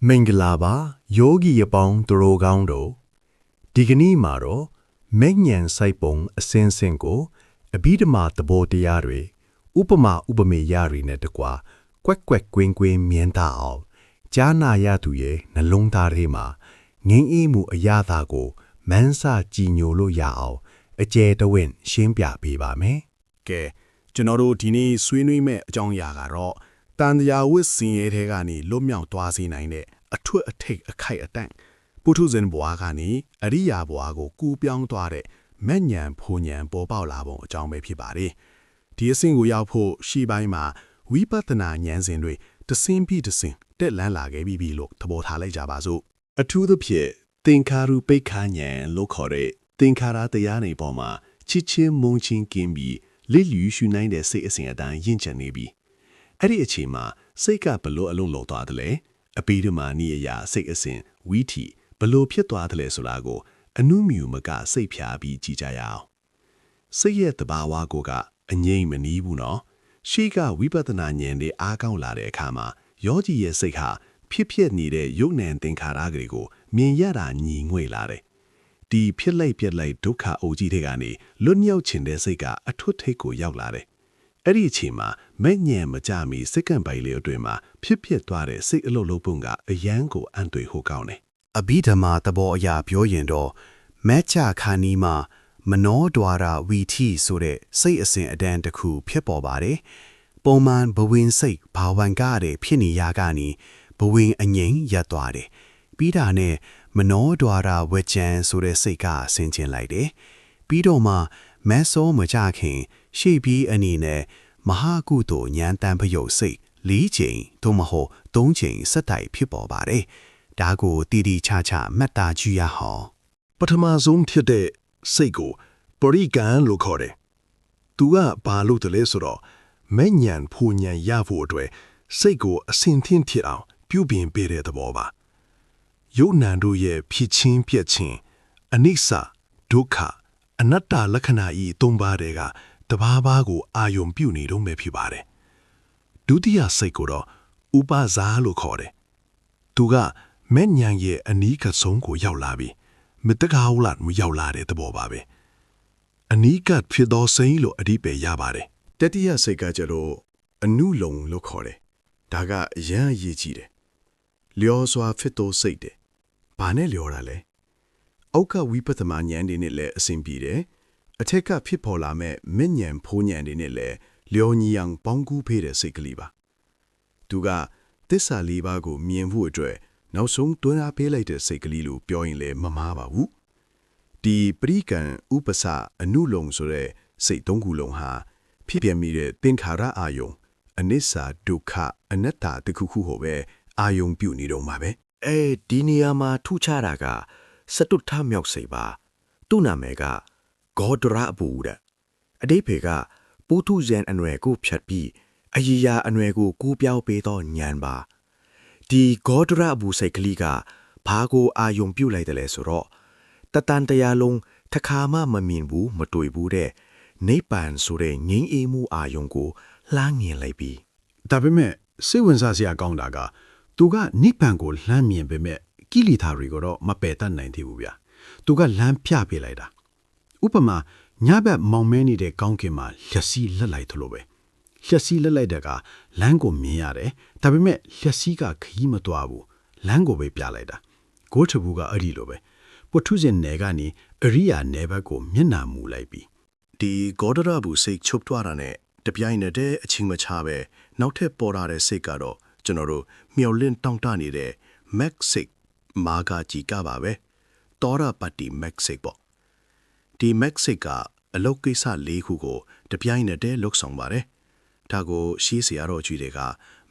မင်္ဂလာပါယောဂီအပေါင်းသူတော်ကောင်းတို့ဒီကနေ့မှာတော့မဲ့ညံစိုက်ပုံအစင်းစင်းကိုအဘိဓမ္မာသဘောတရားတွေဥပမာဥပမေယတွေနဲ့တကွာကွက်ကွက်ကွင်းကွင်းမြင်သာအောင်ကြားနာရသူရဲ့နှလုံးသားထဲမှာငင်းအေးမှုအရသာကိုမန်းစကြည်ညိုလို့ရအောင်အကျယ်တဝင့်ရှင်းပြပေးပါမယ်။ကဲကျွန်တော်တို့ဒီနေ့ဆွေးနွေးမဲ့အကြောင်းအရာကတော့တန်တရားဝတ်စင်ရဲထဲကနေလွတ်မြောက်သွားစေနိုင်တဲ့အထွတ်အထိပ်အခိုက်အတန့်ပုထုဇဉ်ဘဝကနေအရိယာဘဝကိုကူးပြောင်းသွားတဲ့မဲ့ညံဖူညံပေါ်ပေါက်လာပုံအကြောင်းပဲဖြစ်ပါတယ်။ဒီအဆင့်ကိုရောက်ဖို့ရှေ့ပိုင်းမှာဝိပဿနာဉာဏ်စဉ်တွေတဆင်းပြီးတဆင်းတက်လန်းလာခဲ့ပြီလို့သဘောထားလိုက်ကြပါစို့အထူးသဖြင့်သင်္ခါရုပိဋကဉာဏ်လို့ခေါ်တဲ့သင်္ခါရတရားတွေပေါ်မှာချစ်ချင်းမုန်းချင်းကင်းပြီးလိလူရှုနိုင်တဲ့စိတ်အစဉ်အတိုင်းရင့်ကျက်နေပြီအဲ့ဒီအချိန်မှာစိတ်ကဘလို့အလုံးလုံးသွားတယ်လဲအပိဓမ္မာနိယယာစိတ်အစဉ်ဝီထီဘလို့ဖြစ်သွားတယ်လဲဆိုတာကိုအနုမြူမကစိတ်ဖြာပြီးကြည့်ကြရအောင်စိတ်ရဲ့တဘာဝကိုကအငြိမ့်မနီးဘူးနော်ရှေ့ကဝိပဿနာဉာဏ်တွေအားကောင်းလာတဲ့အခါမှာယောဂီရဲ့စိတ်ဟာဖြစ်နေတဲ့ယုတ်နံသင်္ခါရတွေကိုမြင်ရတာညီငွေလာတယ်ဒီဖြစ်လိုက်ပြက်လိုက်ဒုက္ခအိုကြီးတွေကနေလွတ်မြောက်ခြင်းတဲ့စိတ်ကအထွတ်ထိပ်ကိုရောက်လာတယ်အဲ့ဒီအချိန်မှာမဲ့ညံမကြမီစက္ကန့်ပိုင်းလေးအတွင်းမှာဖြစ်သွားတဲ့စိတ်အလုပ်လုပ်ပုံကအယမ်းကိုအံ့တွေဟိုကောင်းတယ်အဘိဓမ္မာသဘောအရာပြောရင်တော့မဲ့ချခါနီးမှာမနောဒွါရဝီထီဆိုတဲ့စိတ်အစဉ်အတန်းတစ်ခုဖြစ်ပေါ်ပါတယ်ပုံမှန်ဘဝင်စိတ်ဘာဝန်ကားတဲ့ဖြစ်နေရကနေဘဝင်အငိမ့်ရပ်သွားတယ်ပြီးတာနဲ့မနောဒွါရဝေချံဆိုတဲ့စိတ်ကဆင်ကျင်လိုက်တယ်ပြီးတော့မှမဲစောမကြခင်ရှေ့ပြီးအနေနဲ့မဟာကုသိုလ်ဉာဏ်တန်ဖယုတ်စိတ်၄ချိန်သို့မဟုတ်၃ချိန်စက်တိုက်ဖြစ်ပေါ်ပါတယ်ဒါကိုတီတီချာချာမှတ်သားကြည့်ရအောင်ပထမဆုံးဖြစ်တဲ့စိတ်ကိုပရိကံလို့ခေါ်တယ်သူကဘာလို့တလဲဆိုတော့မဲ့ညံဖူညံရဖို့အတွက်စိတ်ကိုအစင်သင့်ဖြစ်အောင်ပြုပြင်ပေးတဲ့သဘောပါယုတ်နံတို့ရဲ့ဖြစ်ချင်းပြက်ချင်းအနိစ္စဒုက္ခအနတ္တလက္ခဏာဤ၃ပါးတည်းကတဘာဘာကိုအာယုံပြုနေတော့မယ်ဖြစ်ပါတယ်ဒုတိယစိတ်ကိုတော့ဥပဇာလို့ခေါ်တယ်သူကမဲ့ညံရဲ့အနီးကဆုံးကိုရောက်လာပြီးမတကားလာမှုရောက်လာတဲ့သဘောပါပဲအနီးကဖြစ်သောစိတ်လို့အဓိပ္ပာယ်ရပါတယ်တတိယစိတ်ကကျတော့အနုလုံလို့ခေါ်တယ်ဒါကအရန်အရေးကြီးတယ်လျောစွာဖြစ်သောစိတ်တယ်ဘာနဲ့လျောတာလဲအောက်ကဝိပဿနာဉာဏ်တွေနဲ့လည်းအဆင်ပြေတယ်အထက်ကဖြစ်ပေါ်လာမဲ့မဉ္ဉဏ်ဖိုးဉဏ်တွေနဲ့လည်းလျောညီအောင်ပေါင်းကူးဖေးတဲ့စိတ်ကလေးပါသူကသစ္စာလေးပါးကိုမြင်ဖို့အတွက်နောက်ဆုံးတွန်းအားပေးလိုက်တဲ့စိတ်ကလေးလို့ပြောရင်လည်းမမှားပါဘူးဒီပရိကံဥပစအနုလုံဆိုတဲ့စိတ်သုံးခုလုံးဟာဖြစ်ပြမိတဲ့သင်္ခါရအာယုံအနိစ္စဒုက္ခအနတ္တတခုခုဟောပဲအာယုံပြုနေတော့မှာပဲဒီနေရာမှာထူးခြားတာကစတုထမြောက်စိတ်ပါသူ့နာမည်ကဂေါဒရအဘူတဲ့အတိဖေကပုထုဇဉ်အနွယ်ကိုဖြတ်ပြီးအယိယာအနွယ်ကိုကူးပြောင်းပေးသောဉာဏ်ပါဒီဂေါဒရအဘူစိတ်ကလေးကဘာကိုအာယုံပြုတ်လိုက်တယ်လဲဆိုတော့တတန်တရားလုံးတစ်ခါမှမမြင်ဘူးမတွေ့ဘူးတဲ့နိဗ္ဗာန်ဆိုတဲ့ငြိမ်းအေးမှုအာယုံကိုလှမ်းမြင်လိုက်ပြီးဒါပေမဲ့စိတ်ဝင်စားစရာကောင်းတာကသူကနိဗ္ဗာန်ကိုလှမ်းမြင်ပေမဲ့ကိလေသာတွေကိုတော့မပယ်တတ်နိုင်သေးဘူးဗျာသူကလမ်းပြပေးလိုက်တာဥပမာညဘက်မောင်မဲနေတဲ့ကောင်းကင်မှာလျှက်စီးလက်လိုက်သလိုပဲလျှက်စီးလက်လိုက်တဲ့ကလမ်းကိုမြင်ရတယ်ဒါပေမဲ့လျှက်စီးကခရီးမသွားဘူးလမ်းကိုပဲပြလိုက်တာဂိုးထဘူးကအဲ့ဒီလိုပဲပုထုဇဉ်နယ်ကနေအရိယာနယ်ဘက်ကိုမျက်နှာမူလိုက်ပြီးဒီဂေါဒရဘူးစိတ်ချုပ်သွားတာနဲ့တပြိုင်နက်တည်းအချင်းမချပဲနောက်ထပ်ပေါ်လာတဲ့စိတ်ကတော့ကျွန်တော်တို့မျော်လင့်တောင့်တနေတဲ့ Max စိတ်မာဂကြီးကပါပဲတောရပတ္တိ Max စိတ်ပေါ့ဒီ Max စိတ်ကအလုတ်ကိစ္စ၄ခုကိုတပြိုင်နက်တည်းလုပ်ဆောင်ပါတယ်ဒါကိုရှေးစရာတော်ကြီးတွေက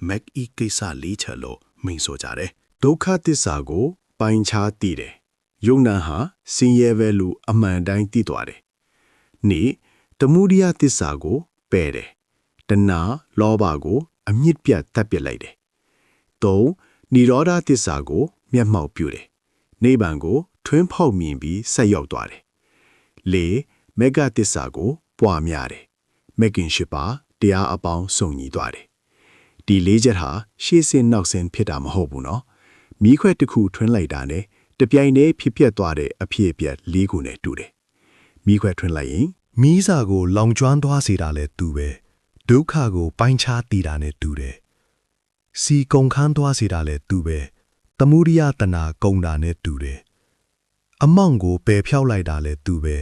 Mac E ကိစ္စ၄ချက်လို့မိန့်ဆိုကြတယ်ဒုက္ခသစ္စာကိုပိုင်းခြားသိတယ်ယုံနာဟာစင်ရဲပဲလို့အမှန်တိုင်းသိသွားတယ်နေတမှုရိယသစ္စာကိုပယ်တယ်တဏှာလောဘကိုအမြင့်ပြတ်တပ်ပစ်လိုက်တယ်၃និရောဓသစ္စာကိုမျက်မှောက်ပြုတယ်နိဗ္ဗာန်ကိုထွန်းဖောက်မြင်ပြီးဆက်ရောက်သွားတယ်၄မေဃသစ္စာကိုပွားများတယ်မဂ်ကင်ရှိပါတရားအပေါင်းစုံညီသွားတယ်ဒီ၄ချက်ဟာရှေ့ဆင်းနောက်ဆင်းဖြစ်တာမဟုတ်ဘူးနော် မီးခွက်တစ်ခုထွန်းလိုက်တာနဲ့တပြိုင်တည်းဖြစ်ပျက်သွားတဲ့အဖြစ်အပျက်၄ခုနဲ့တူတယ်။မီးခွက်ထွန်းလိုက်ရင်မီးစာကိုလောင်ကျွမ်းသွားစေတာလည်းတူပဲဒုက္ခကိုပိုင်းခြားတည်တာနဲ့တူတယ်။စီကုံခန်းသွားစေတာလည်းတူပဲတမှုရိယတနာကုံတာနဲ့တူတယ်။အမောင်ကိုပယ်ဖြောက်လိုက်တာလည်းတူပဲ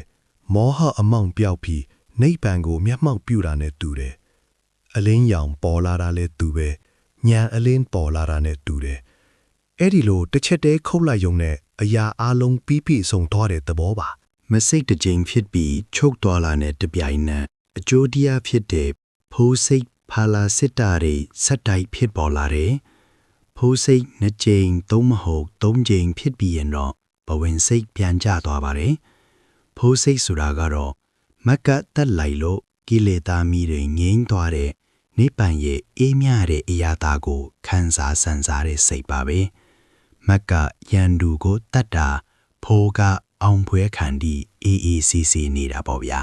မောဟအမောင်ပြောက်ပြီးနိဗ္ဗာန်ကိုမျက်မှောက်ပြုတာနဲ့တူတယ်။အလင်းရောင်ပေါ်လာတာလည်းတူပဲဉာဏ်အလင်းပေါ်လာတာနဲ့တူတယ်။အဲ့ဒီလိုတစ်ချက်တည်းခုတ်လိုက်ရုံနဲ့အရာအလုံးပြီးပြည့်စုံသွားတဲ့သဘောပါမစိတ်တကြိမ်ဖြစ်ပြီးချုပ်သွားလာတဲ့တပြိုင်နက်အကျိုးတရားဖြစ်တဲ့ဖိုးစိတ်ဖာလာစစ်တာတွေဆက်တိုက်ဖြစ်ပေါ်လာတယ်။ဖိုးစိတ်နှစ်ကြိမ်သုံးမဟုတ်သုံးကြိမ်ဖြစ်ပြီးရင်တော့ဘဝင်စိတ်ပြန်ကျသွားပါတယ်။ဖိုးစိတ်ဆိုတာကတော့မက္ကတက်လိုက်လို့ကိလေသာမီတွေငြိမ်းသွားတဲ့နိဗ္ဗာန်ရဲ့အေးမြတဲ့အရာသာကိုခံစားစံစားတဲ့စိတ်ပါပဲ။မက္ကယန္တူကိုတတ်တာဖိုးကအောင်ပွဲခံဒီအေးအေးဆေးဆေးနေတာပေါ့ဗျာ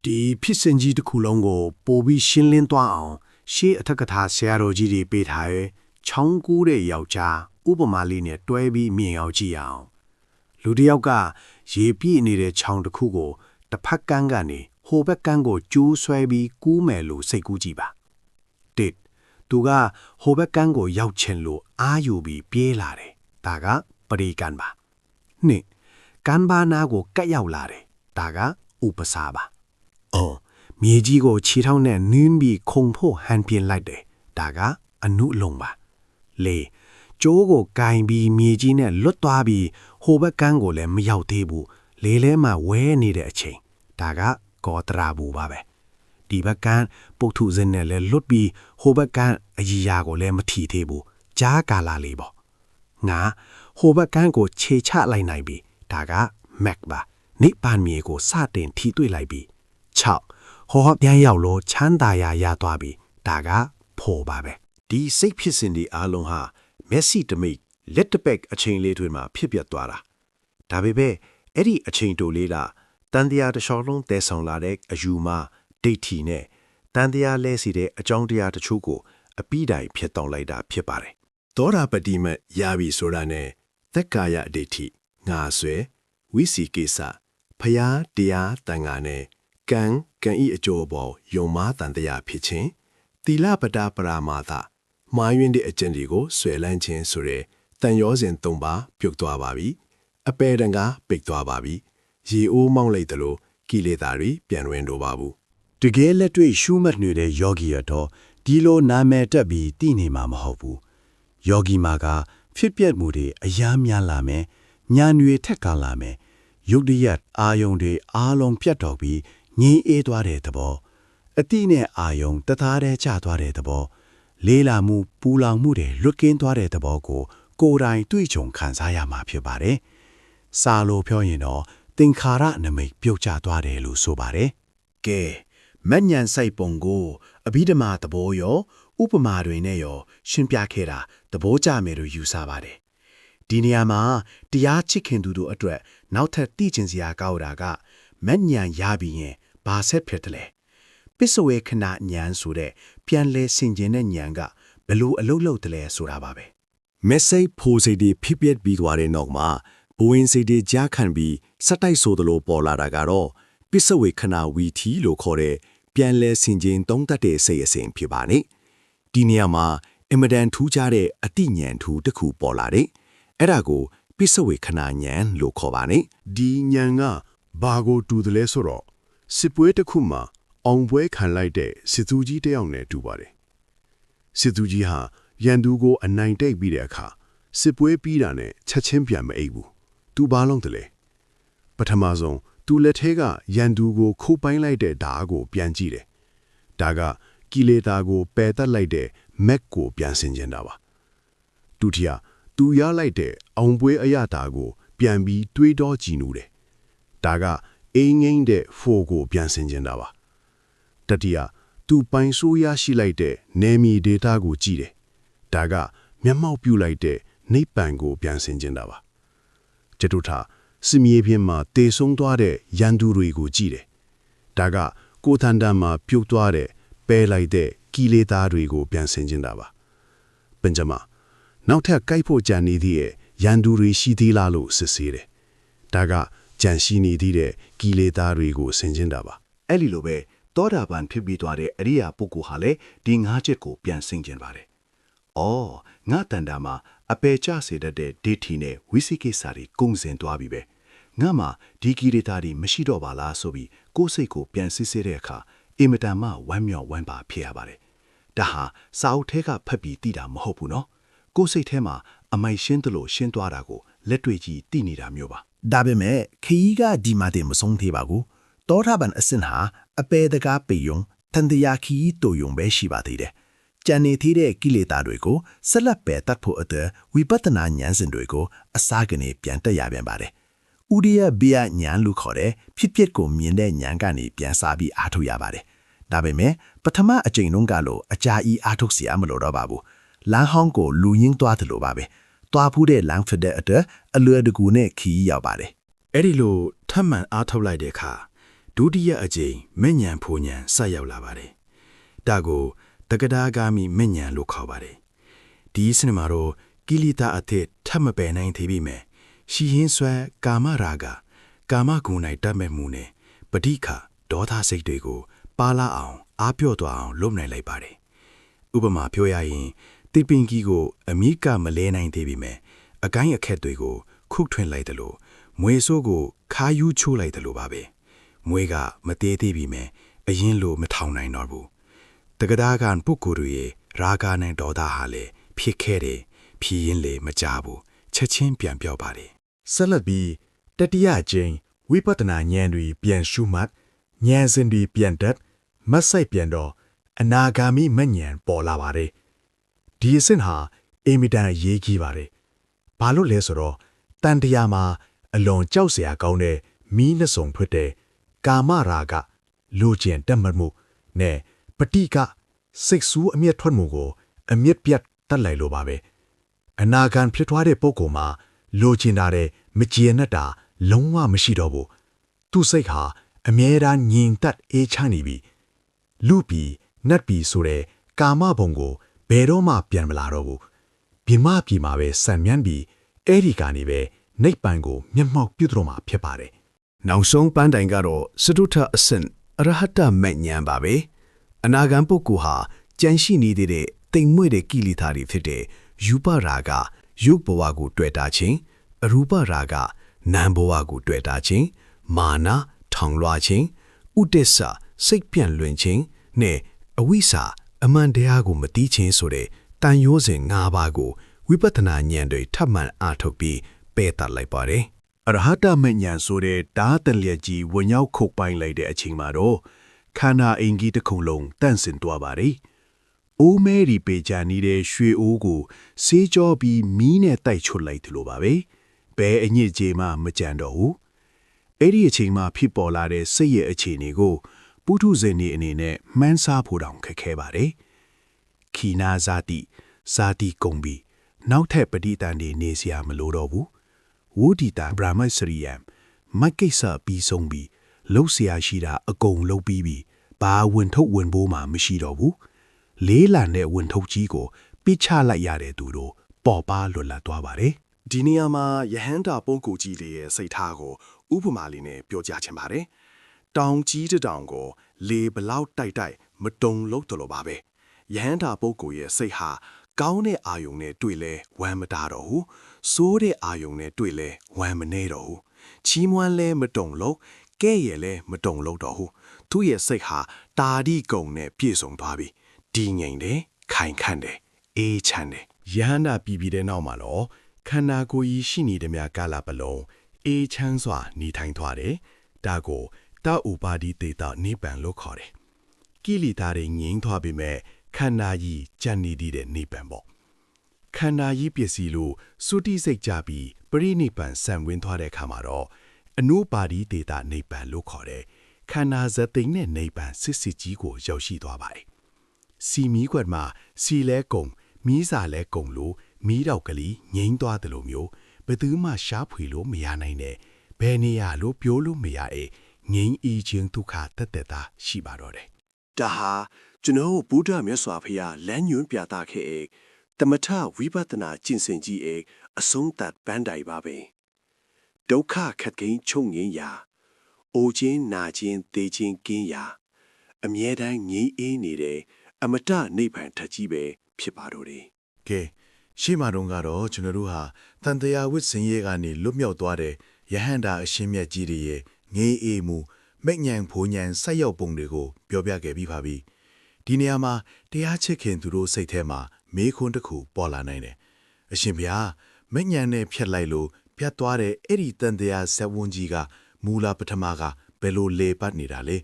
ဒီဖြစ်စဉ်ကြီးတစ်ခုလုံးကိုပိုပြီးရှင်းလင်းသွားအောင်ရှေးအထက်ကထာဆရာတော်ကြီးတွေပေးထားရဲ့ချောင်းကူးတဲ့ယောက်ျားဥပမာလေးနဲ့တွဲပြီးမြင်အောင်ကြည့်အောင်လူတစ်ယောက်ကရေပြည့်နေတဲ့ချောင်းတစ်ခုကိုတစ်ဖက်ကန်းကနေဟိုဘက်ကန်းကိုကျိုးဆွဲပြီးကူးမယ်လို့စိတ်ကူးကြည့်ပါတစ်သူကဟိုဘက်ကန်းကိုရောက်ချင်လို့အာယူပြီးပြေးလာတယ်ဒါကပရိကံပါနှစ်ကန်ဘာနာကိုကတ်ရောက်လာတယ်ဒါကဥပစာပါအော်မြေကြီးကိုခြေထောက်နဲ့နင်းပြီးခုံဖို့ဟန်ပြင်းလိုက်တယ်ဒါကအနုလုံးပါလေကျိုးကိုကင်ပြီးမြေကြီးနဲ့လွတ်သွားပြီးဟိုဘက်ကန်းကိုလည်းမရောက်သေးဘူးလေလဲမှာဝဲနေတဲ့အချိန်ဒါကကောတရာဘူးပါပဲဒီဘက်ကန်းပုတ်ထုစင်းနဲ့လည်းလွတ်ပြီးဟိုဘက်ကန်းအကြီးရာကိုလည်းမထီသေးဘူးကြားကာလာလေးပေါ့ငါဟိုဘက်ကန်းကိုခြေချလိုက်နိုင်ပြီဒါကမက်ပါနိဗ္ဗာန်မြေကိုစတင်ထီတွေ့လိုက်ပြီ6ဟောပြန်ရောက်လို့ချမ်းသာရာရသွားပြီဒါကဖို့ပါပဲဒီစိတ်ဖြစ်စဉ်ဒီအားလုံးဟာမက်ဆီတမိတ်လက်တပက်အချိန်လေးတွေမှာဖြစ်ပျက်သွားတာဒါပေမဲ့အဲ့ဒီအချိန်တိုလေးကတန်တရားတစ်လျှောက်လုံးတည်ဆောင်လာတဲ့အယူမှဒိဋ္ဌိနဲ့တန်တရားလဲစီတဲ့အကြောင်းတရားတချို့ကိုအပိတိုင်ဖြစ်တောင်းလိုက်တာဖြစ်ပါတယ်သောတာပတိမရပြီဆိုတာနဲ့သက်ကာယဒိဋ္ဌိငါဆွဲဝိစီကိစ္စဖျားတရားတန်ခါနဲ့ကံဤအကျိုးပေါ်ယုံမားတန်တရားဖြစ်ခြင်းသီလပဒပရာမာသမှားယွင်းတဲ့အကျင့်တွေကိုဆွဲလန်းခြင်းဆိုတဲ့တန်ရောစဉ်၃ပါးပြုတ်သွားပါပြီအပေတံကပိတ်သွားပါပြီရေအိုးမောင်းလိုက်သလိုကိလေသာတွေပြန်ဝင်တော့ပါဘူးတကယ်လက်တွေ့ရှုမှတ်နေတဲ့ယောဂီရတော့ဒီလိုနာမည်တက်ပြီးတည်နေမှာမဟုတ်ဘူးယောဂီမှာကဖြစ်ပျက်မှုတွေအများများလာမယ်ညာတွေထက်ကလာမယ်ယုတ်တရက်အာယုံတွေအားလုံးပြတ်တော့ပြီးငြင်းအေးသွားတဲ့သဘောအတိနဲ့အာယုံတသားတည်းကျသွားတဲ့သဘောလေးလာမှုပူလောင်မှုတွေလွတ်ကင်းသွားတဲ့သဘောကိုကိုယ်တိုင်တွေ့ကြုံခံစားရမှာဖြစ်ပါတယ်စာလိုပြောရင်တော့သင်္ခါရနမိတ်ပြုတ်ကျသွားတယ်လို့ဆိုပါတယ်ကဲမဉ္ဇဉ်စိုက်ပုံကိုအဘိဓမ္မာသဘောရောဥပမာတွေနဲ့ရောရှင်းပြခဲ့တာသဘောကျမယ်လို့ယူဆပါတယ်ဒီနေရာမှာတရားချစ်ခင်သူတို့အတွက်နောက်ထပ်သိကျင်စရာကောက်တာကမဉ္ဇဉ်ရပြီးရင်ဘာဆက်ဖြစ်တယ်လဲပစ္စဝေခဏဉာဏ်ဆိုတဲ့ပြန်လဲဆင်ခြင်တဲ့ဉာဏ်ကဘလို့အလုပ်လုပ်တယ်လဲဆိုတာပါပဲမက်ဆေ့ဖိုးစိတ်ဒီဖြစ်ပျက်ပြီးသွားတဲ့နောက်မှာဘဝင်စိတ်ဒီကြားခံပြီးစက်တိုက်ဆိုသလိုပေါ်လာတာကတော့ပစ္စဝေခဏဝီထီလို့ခေါ်တဲ့ပြန်လဲဆင်ခြင်သုံးတတ်တဲ့စိတ်အစဉ်ဖြစ်ပါနေဒီနေရာမှာအင်မတန်ထူးခြားတဲ့အတိဉာဏ်ထူးတစ်ခုပေါ်လာတယ်အဲ့ဒါကိုပစ္စဝေခဏဉာဏ်လို့ခေါ်ပါနေဒီဉာဏ်ကဘာကိုတူတယ်လဲဆိုတော့စစ်ပွဲတစ်ခုမှာအောင်ပွဲခံလိုက်တဲ့စစ်သူကြီးတယောက်နဲ့တူပါတယ်စစ်သူကြီးဟာရန်သူကိုအနိုင်တိုက်ပြီးတဲ့အခါစစ်ပွဲပြီးတာနဲ့ချက်ချင်းပြန်မအိပ်ဘူးသူဘာလုံးတယ်လဲပထမဆုံးသူလက်ထဲကရန်သူကိုခိုးပိုင်းလိုက်တဲ့ဓာတ်ကိုပြန်ကြည့်တယ်ဒါကကိလေသာကိုပယ်တတ်လိုက်တဲ့မက်ကိုပြန်ဆင်ကျင်တာပါဒုတိယသူရလိုက်တဲ့အောင်ပွဲအရတာကိုပြန်ပြီးတွေးတောကြည့်နူးတယ်ဒါကအင်းငိမ့်တဲ့ဖိုကိုပြန်ဆင်ကျင်တာပါတတိယသူပိုင်ဆိုးရရှိလိုက်တဲ့နေမီဒေတာကိုကြည့်တယ်ဒါကမျက်မှောက်ပြုလိုက်တဲ့နိဗ္ဗာန်ကိုပြန်ဆင်ကျင်တာပါကျတုထစမြေပြင်မှာတေဆုံးသွားတဲ့ရန်သူတွေကိုကြည့်တယ်ဒါကကိုယ်ထန်တန်မှာပြုတ်သွားတဲ့ပယ်လိုက်တဲ့ကိလေသာတွေကိုပြန်ဆင်ကျင်တာပါပင်ကြမနောက်ထပ်ကြိုက်ဖို့ကြံနေသည့် ရန်သူတွေရှိသေးလားလို့စစ်ဆေးတယ်ဒါကကြံရှိနေသေးတဲ့ကီလေသာတွေကိုဆင်ခြင်တာပါ အဲ့ဒီလိုပဲတောတာပန်ဖြစ်ပြီးသွားတဲ့အရိယာပုဂ္ဂိုလ်ဟာလည်းဒီ၅ချက်ကိုပြန်ဆင်ခြင်ပါတယ်။အော်ငါတန်တာမှာအပေချစေတတ်တဲ့ဒိဋ္ဌိနဲ့ဝိသိကိစ္စတွေကုန်စင်သွားပြီပဲ။ငါမှာဒီကိရိတာတွေမရှိတော့ပါလားဆိုပြီးကိုယ်စိတ်ကိုပြန်စစ်ဆေးတဲ့အခါအင်မတန်မှဝမ်းမြောက်ဝမ်းပါဖြစ်ရပါတယ်။ဒါဟာစာအုပ်ထဲကဖတ်ပြီးသိတာမဟုတ်ဘူးနော်။ကိုယ်စိတ်ထဲမှာအမိုက်ရှင်းသလိုရှင်းသွားတာကိုလက်တွေ့ကြီးသိနေတာမျိုးပါ။ ဒါပေမဲ့ခရီးကဒီမှာတင်မဆုံးသေးပါဘူးတောထပန်အစင်ဟာအပေတကားပေယုံတန်တရာခီတိုယုံပဲရှိပါသေးတယ်ကြံနေသေးတဲ့ကိလေသာတွေကိုဆက်လက်ပဲတတ်ဖို့အတွက်ဝိပဿနာဉာဏ်စဉ်တွေကိုအစားကနေပြန်တက်ရပြန်ပါတယ်ဥရိယဘိယဉာဏ်လို့ခေါ်တဲ့ဖြစ်ပျက်ကိုမြင်တဲ့ဉာဏ်ကနေပြန်စားပြီးအားထုတ်ရပါတယ်ဒါပေမဲ့ပထမအကြိမ်လုံးကလို့အကြာကြီးအားထုတ်เสียမလို့တော့ပါဘူးလမ်းဟောင်းကိုလူရင်းသွားတယ်လို့ပါပဲသွားဖူးတဲ့လမ်းဖြစ်တဲ့အတွက်အလွယ်တကူနဲ့ခီးရောက်ပါတယ် အဲ့ဒီလိုထပ်မံအားထုတ်လိုက်တဲ့အခါဒုတိယအကြိမ်မဉ္ဉဏ်ဖိုဉ္ဉဏ်ဆက်ရောက်လာပါတယ်။ဒါကိုတက္ကဒါဂါမိမဉ္ဉဏ်လို့ခေါ်ပါတယ်။ဒီစနမှာတော့ကိလေသာအသစ်ထပ်မပယ်နိုင်သေးပြီမဲ့ရှိရင်းဆွဲကာမရာဂကာမဂုဏ်၌တတ်မဲ့မှုနဲ့ပဋိခဒေါသစိတ်တွေကိုပါလာအောင်အားပြော့သွားအောင်လုပ်နိုင်လိုက်ပါတယ်။ဥပမာပြောရရင်တိပင်ကြီးကိုအမိကမလဲနိုင်သေးပြီမဲ့အကိုင်းအခက်တွေကိုခုတ်ထွင်လိုက်တယ်လို့မွေဆိုးကိုခါယူးချိုးလိုက်တယ်လို့ပါပဲမွေးကမသေးသေးပြီမဲ့အရင်လိုမထောင်နိုင်တော့ဘူးတက္ကဒါကန်ပုဂ္ဂိုလ်တွေရဲ့ရာဂနဲ့ဒေါသဟာလည်းဖြစ်ခဲ့တယ်ဖြီးရင်လေမကြဘူးချက်ချင်းပြန်ပြောက်ပါတယ် ဆက်လက်ပြီးတတိယကျင်းဝိပဿနာဉာဏ်တွေပြန်ရှုမှတ်ဉာဏ်စဉ်တွေပြန်တတ်မတ်ဆိုင်ပြန်တော့အနာဂါမိမဉဏ်ပေါ်လာပါတယ်ဒီအဆင့်ဟာအင်မတန်ရေးကြီးပါတယ်ဘာလို့လဲဆိုတော့တန်တရားမှာအလွန်ကြောက်စရာကောင်းတဲ့မီးနှစုံဖွတ်တဲ့ကာမရာဂလိုချင်တက်မှတ်မှုနဲ့ပဋိကစိတ်ဆူးအမျက်ထွက်မှုကိုအမျက်ပြတ်တတ်လိုက်လို့ပါပဲအနာဂံဖြစ်သွားတဲ့ပုဂ္ဂိုလ်မှာလိုချင်တာတဲ့မကျေနပ်တာလုံးဝမရှိတော့ဘူးသူ့စိတ်ဟာအမြဲတမ်းငြိမ်သက်အေးချမ်းနေပြီလူပြီးနတ်ပြီးဆိုတဲ့ကာမဘုံကိုဘယ်တော့မှပြန်မလာတော့ဘူးပြမပြီမှာပဲဆံမြန်းပြီးအဲ့ဒီကနေပဲနိဗ္ဗာန်ကိုမျက်မှောက်ပြုတော်မှာဖြစ်ပါတယ်နောက်ဆုံးပန်းတိုင်ကတော့စတုထအဆင့်အရဟတမဉ္ဉဏ်ပါပဲအနာဂံပုဂ္ဂိုလ်ဟာကြံရှိနေတဲ့တိမ်မွေ့တဲ့ကိလေသာတွေဖြစ်တဲ့ယူပရာဂယုတ်ဘဝကိုတွေ့တာချင်းအရူပရာဂနာမ်ဘဝကိုတွေ့တာချင်းမာနထောင်လွှားခြင်းဥဒိစ္စစိတ်ပြန့်လွင်ခြင်းနဲ့အဝိစာအမှန်တရားကိုမသိခြင်းဆိုတဲ့တန်ရိုးစဉ်၅ပါးကိုဝိပဿနာဉာဏ်တွေထပ်မံအားထုတ်ပြီးပယ်တတ်လိုက်ပါတယ်အရဟတမဉဏ်ဆိုတဲ့တားတလျက်ကြီးဝညောက်ခုတ်ပိုင်းလိုက်တဲ့အချိန်မှာတော့ခန္ဓာအင်ကြီးတစ်ခုလုံးတန့်စင်သွားပါတယ်။အိုးမဲရီပေချာနေတဲ့ရွှေအိုးကိုဆေးကြောပြီးမီးနဲ့တိုက်ချွတ်လိုက်သလိုပါပဲ။ဘဲအညစ်အကြေးမှမကြံတော့ဘူး။အဲ့ဒီအချိန်မှာဖြစ်ပေါ်လာတဲ့စိတ်ရဲ့အခြေအနေကိုပုထုဇဉ်နေအနေနဲ့မှန်းဆဖို့တောင်ခက်ခဲပါတယ်။ခီနာဇာတိဇာတိကုန်ပြီးနောက်ထပ်ပဋိသန္ဓေနေစရာမလိုတော့ဘူး။ဝုဒိတာဗြဟ္မစရိယံမကိစ္စပြီးဆုံးပြီးလှုပ်ရှားရှိတာအကုန်လှုပ်ပြီးပြီဘာဝင်ထုတ်ဝင်ဖို့မှမရှိတော့ဘူးလေးလံတဲ့ဝင်ထုတ်ကြီးကိုပိချလိုက်ရတဲ့သူတို့ပေါ်ပါလွတ်လပ်သွားပါတယ်ဒီနေရာမှာယဟန္တာပုဂ္ဂိုလ်ကြီးလေးရဲ့စိတ်ထားကိုဥပမာလေးနဲ့ပြောကြားချင်ပါတယ်တောင်ကြီးတောင်ကိုလေဘလောက်တိုက်တိုက်မတုံလို့တလို့ပါပဲယဟန္တာပုဂ္ဂိုလ်ရဲ့စိတ်ဟာကောင်းတဲ့အာယုံနဲ့တွေ့လဲဝမ်းမတာတော့ဘူးစိုးတဲ့အာယုံနဲ့တွေ့လဲဝမ်းမနေတော့ဘူးချီးမွမ်းလဲမတုံလို့ကဲ့ရဲ့လဲမတုံလို့တော့ဘူးသူ့ရဲ့စိတ်ဟာတာဒီကုံနဲ့ပြည့်စုံသွားပြီဒီငိမ်တယ်ခိုင်ခန့်တယ်အေးချမ်းတယ်ယဟန္တာပြီးတဲ့နောက်မှာတော့ခန္ဓာကိုယ်ကြီးရှိနေတဲ့များကာလပလုံးအေးချမ်းစွာနေထိုင်သွားတယ်ဒါကိုတောဥပါဒီတေတာနိဗ္ဗာန်လို့ခေါ်တယ်ကိလေသာတွေငြိမ်းသွားပြီမဲ့ခန္ဓာကြီးကြံ့နေသေးတဲ့နိဗ္ဗာန်ပေါ့ခန္ဓာကြီးပစ္စည်းလို့သုတိစိတ်ကြပြီးပရိနိဗ္ဗာန်ဆံဝင်သွားတဲ့အခါမှာတော့အနုပါဒီတေတာနိဗ္ဗာန်လို့ခေါ်တယ်ခန္ဓာဇသိမ်းတဲ့နိဗ္ဗာန်စစ်စစ်ကြီးကိုရောက်ရှိသွားပါတယ်စီမီကွက်မှာစီလဲကုံမီးစာလဲကုံလို့မီးတော့ကလေးငိမ့်သွားတယ်လို့မျိုးဘယ်သူမှရှားဖွေလို့မရနိုင်တဲ့ဘယ်နေရလို့ပြောလို့မရတဲ့ငိမ့်အီခြင်းဒုက္ခတက်တက်တာရှိပါတော့တယ်ဒါဟာကျွန်တော်ဗုဒ္ဓမြတ်စွာဘုရားလမ်းညွှန်ပြသခဲ့တမထဝိပဿနာကျင့်စဉ်ကြီး အဆုံးသတ်ပန်းတိုင်ပါပဲဒုက္ခခက်ကိန်းချုပ်ငင်းရာအိုခြင်းနာခြင်းသေခြင်းကင်းရာအမြဲတမ်းငြိမ်းအေးနေတဲ့အမတနိဗ္ဗာန်ထက်ကြီးပဲဖြစ်ပါတော့တယ် ကဲရှေ့မှာတော့ကတော့ကျွန်တော်တို့ဟာတန်တရားဝိစင်ရဲကနေလွတ်မြောက်သွားတဲ့ယဟန္တာအရှင်မြတ်ကြီးတွေရဲ့ငြိမ်းအေးမှုမဲ့ညံဖိုးညံဆက်ရောက်ပုံတွေကိုပြောပြခဲ့ပြီးပါပြီဒီနေရာမှာတရားချစ်ခင်သူတို့စိတ်ထဲမှာမေးခွန်းတစ်ခုပေါ်လာနိုင်တယ်အရှင်ဘုရားမဲ့ညံနဲ့ဖြတ်လိုက်လို့ပြတ်သွားတဲ့အဲ့ဒီတန်တရားဆက်ဝန်းကြီးကမူလာပထမကဘယ်လိုလေပတ်နေတာလဲ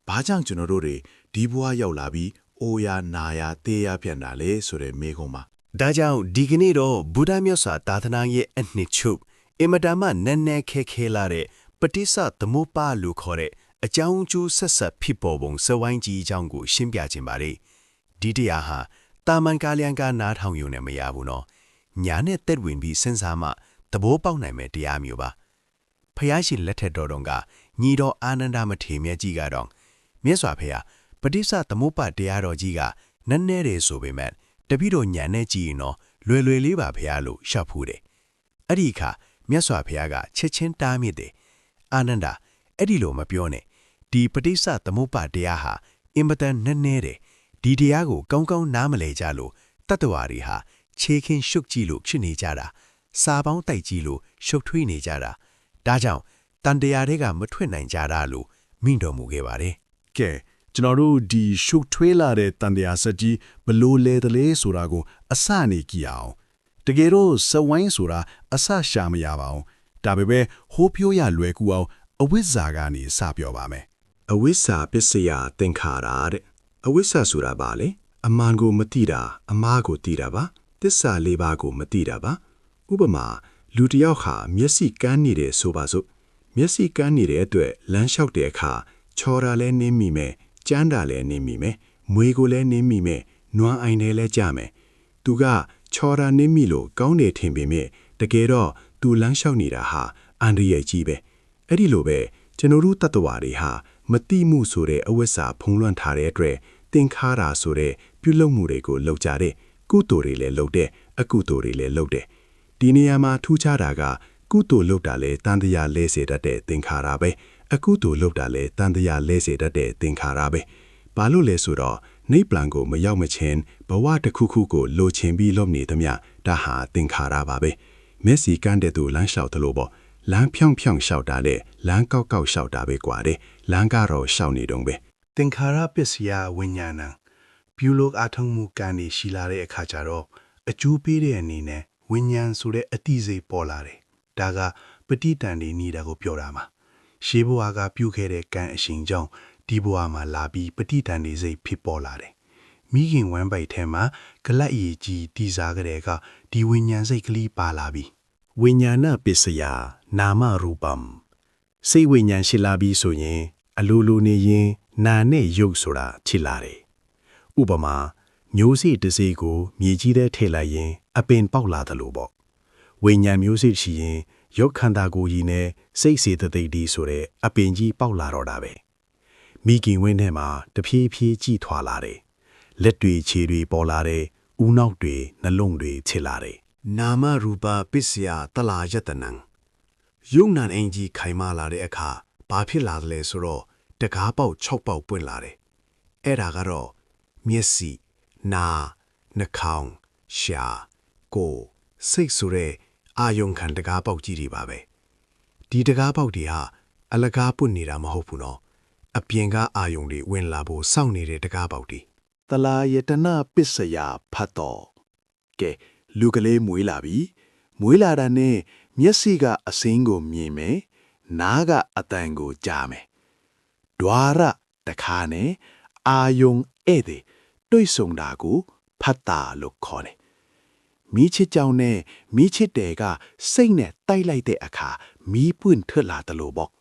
ဘာကြောင့်ကျွန်တော်တို့တွေဒီဘဝရောက်လာပြီးအိုယာနာယာတေးရပြန်တာလဲဆိုတဲ့မေးခွန်းမှာ ဒါကြောင့်ဒီကနေ့တော့ဗုဒ္ဓမြတ်စွာသာသနာရဲ့အနှစ်ချုပ်အင်မတန်မှနက်နဲခဲခဲလာတဲ့ပဋိစ္စသမုပ္ပါလို့ခေါ်တဲ့အကြောင်းကျိုးဆက်ဆက်ဖြစ်ပေါ်ပုံစဝိုင်းကြီးအကြောင်းကိုရှင်းပြခြင်းပါလေဒီတရားဟာတာမန်ကာလျံကနားထောင်ရုံနဲ့မရဘူးနော်ညာနဲ့တက်ဝင်ပြီးစဉ်းစားမှသဘောပေါက်နိုင်မယ်တရားမျိုးပါဖယားရှင်လက်ထက်တော်ကညီတော်အာနန္ဒမထေမြတ်ကြီးကတော့မြတ်စွာဘုရားပဋိစ္စသမုပ္ပါတရားတော်ကြီးကနက်နဲတယ်ဆိုပေမဲ့တပိတော့ညာနဲ့ကြည့်ရင်တော့လွယ်လွယ်လေးပါဘုရားလို့ရှောက်ဖူးတယ်အဲ့ဒီအခါမြတ်စွာဘုရားကချက်ချင်းတားမြစ်တယ်အာနန္ဒအဲ့ဒီလိုမပြောနဲ့ဒီပဋိစ္စသမုပ္ပါတရားဟာအင်မတန်နက်နဲတယ်ဒီတရားကိုကောင်းကောင်းနားမလည်ကြလို့တတ္တဝါတွေဟာခြေခင်းရှုပ်ကြည့်လို့ဖြစ်နေကြတာစာပေါင်းတိုက်ကြည့်လို့ရှုပ်ထွေးနေကြတာဒါကြောင့်တန်တရားတွေကမထွက်နိုင်ကြတာလို့မိန့်တော်မူခဲ့ပါတယ် ကဲကျွန်တော်တို့ဒီရှုပ်ထွေးလာတဲ့တန်တရားစက်ကြီးဘလို့လဲတလဲဆိုတာကိုအစနေကြည့်အောင်တကယ်တော့စဝိုင်းဆိုတာအစရှာမရပါဘူးဒါပေမဲ့ဟိုးပြိုးရလွယ်ကူအောင်အဝိဇ္ဇာကနေစပြောပါမယ် အဝိဇ္ဇာပစ္စယသင်္ခါရတဲ့အဝိဇ္ဇာဆိုတာပါလေအမှန်ကိုမသိတာအမှားကိုသိတာပါသစ္စာလေးပါးကိုမသိတာပါဥပမာလူတစ်ယောက်ဟာမျက်စိကန်းနေတယ်ဆိုပါစို့မျက်စိကန်းနေတဲ့အတွက်လမ်းလျှောက်တဲ့အခါချော်တာလည်းနင်းမိမယ်ကြမ်းတာလည်းနင်းမိမယ်မွေကိုလည်းနင်းမိမယ်နွားအိုင်လည်းကြမယ်သူကချော်တာနင်းမိလို့ကောင်းတယ်ထင်ပေမဲ့တကယ်တော့သူလမ်းလျှောက်နေတာဟာအန္တရာယ်ကြီးပဲအဲ့ဒီလိုပဲကျွန်တော်တို့တတ္တဝါတွေဟာမတိမှုဆိုတဲ့အဝိဇ္ဇာဖုံးလွှမ်းထားတဲ့အတွက်သင်္ခါရဆိုတဲ့ပြုလုပ်မှုတွေကိုလုပ်ကြတဲ့ကုသိုလ်တွေလည်းလုပ်တဲ့အကုသိုလ်တွေလည်းလုပ်တဲ့ဒီနေရာမှာထူးခြားတာကကုသိုလ်လုပ်တာလဲတန်တရားလဲစေတတ်တဲ့သင်္ခါရပဲအကုသိုလ်လုပ်တာလဲတန်တရားလဲစေတတ်တဲ့သင်္ခါရပဲဘာလို့လဲဆိုတော့နိဗ္ဗာန်ကိုမရောက်မချင်းဘဝတစ်ခုခုကိုလိုချင်ပြီးလုပ်နေသမျှဒါဟာသင်္ခါရပါပဲမျက်စိကန်းတဲ့သူလမ်းလျှောက်သလိုပေါ့လမ်းဖြောင်းဖြောင်းလျှောက်တာလေလမ်းကောက်ကောက်လျှောက်တာပဲကွာတဲ့လမ်းကတော့လျှောက်နေတုံးပဲသင်္ခါရပစ္စယဝိညာဏံပြုလုပ်အထောက်မှုကံနေရှိလာတဲ့အခါကျတော့အကျိုးပေးတဲ့အနေနဲ့ဝိညာဉ်ဆိုတဲ့အတိစိတ်ပေါ်လာတယ်ဒါကပဋိတန်တွေနေတာကိုပြောတာမှာရှေးဘဝကပြုခဲ့တဲ့ကံအရှင်ကြောင့်ဒီဘဝမှာလာပြီးပဋိတန်တွေစိတ်ဖြစ်ပေါ်လာတယ်မိခင်ဝမ်းပိုက်ထဲမှာကလတ်ရည်ကြီးတီးစားကြတဲ့ကဒီဝိညာဉ်စိတ်ကလေးပါလာပြီး ဝိညာဏပစ္စယနာမရူပံစိတ်ဝိညာဉ်ရှိလာပြီးဆိုရင်အလိုလိုနေရင်နာနဲ့ရုပ်ဆိုတာဖြစ်လာတယ်ဥပမာမျိုးစေ့တစ်စေ့ကိုမြေကြီးထဲထည့်လိုက်ရင်အပင်ပေါက်လာတယ်လို့ပေါ့ဝိညာဉ်မျိုးစေ့ရှိရင်ရုပ်ခန္ဓာကိုယ်ကြီးနဲ့စိတ်စေတသိက်ဒီဆိုတဲ့အပင်ကြီးပေါက်လာတော့တာပဲမိခင်ဝင်းထဲမှာတဖြည်းဖြည်းကြည်ထွာလာတယ်လက်တွေခြေတွေပေါ်လာတယ်ဦးနောက်တွေနှလုံးတွေချစ်လာတယ်နာမရူပပစ္စယတလာယတနံယုံနာအင်ကြီးခိုင်မာလာတဲ့အခါဘာဖြစ်လာသလဲဆိုတော့တကားပေါက်6ပေါက်ပွင့်လာတယ်အဲ့ဒါကတော့မျက်စိနာနှာခေါင်းရှာကိုယ်စိတ်ဆိုတဲ့အာယုံခံတကားပေါက်ကြီးတွေပါပဲဒီတကားပေါက်တွေဟာအလကားပွင့်နေတာမဟုတ်ဘူးနော်အပြင်ကအာယုံတွေဝင်လာဖို့စောင့်နေတဲ့တကားပေါက်တွေတလာယတနာပစ္စယဖတ်တော်ကဲလူကလေးမွေးလာပြီမွေးလာတာနဲ့မျက်စိကအစင်းကိုမြင်မယ်နားကအတန်ကိုကြားမယ်ဒွါရတခါနဲ့အာယုံဧည့်သည်တွေ့ဆုံတာကိုဖတ်တာလို့ခေါ်တယ်မိချစ်ကြောင့်နဲ့မိချစ်တယ်ကစိတ်နဲ့တိုက်လိုက်တဲ့အခါမီးပွင့်ထွက်လာတယ်လို့ပေါ့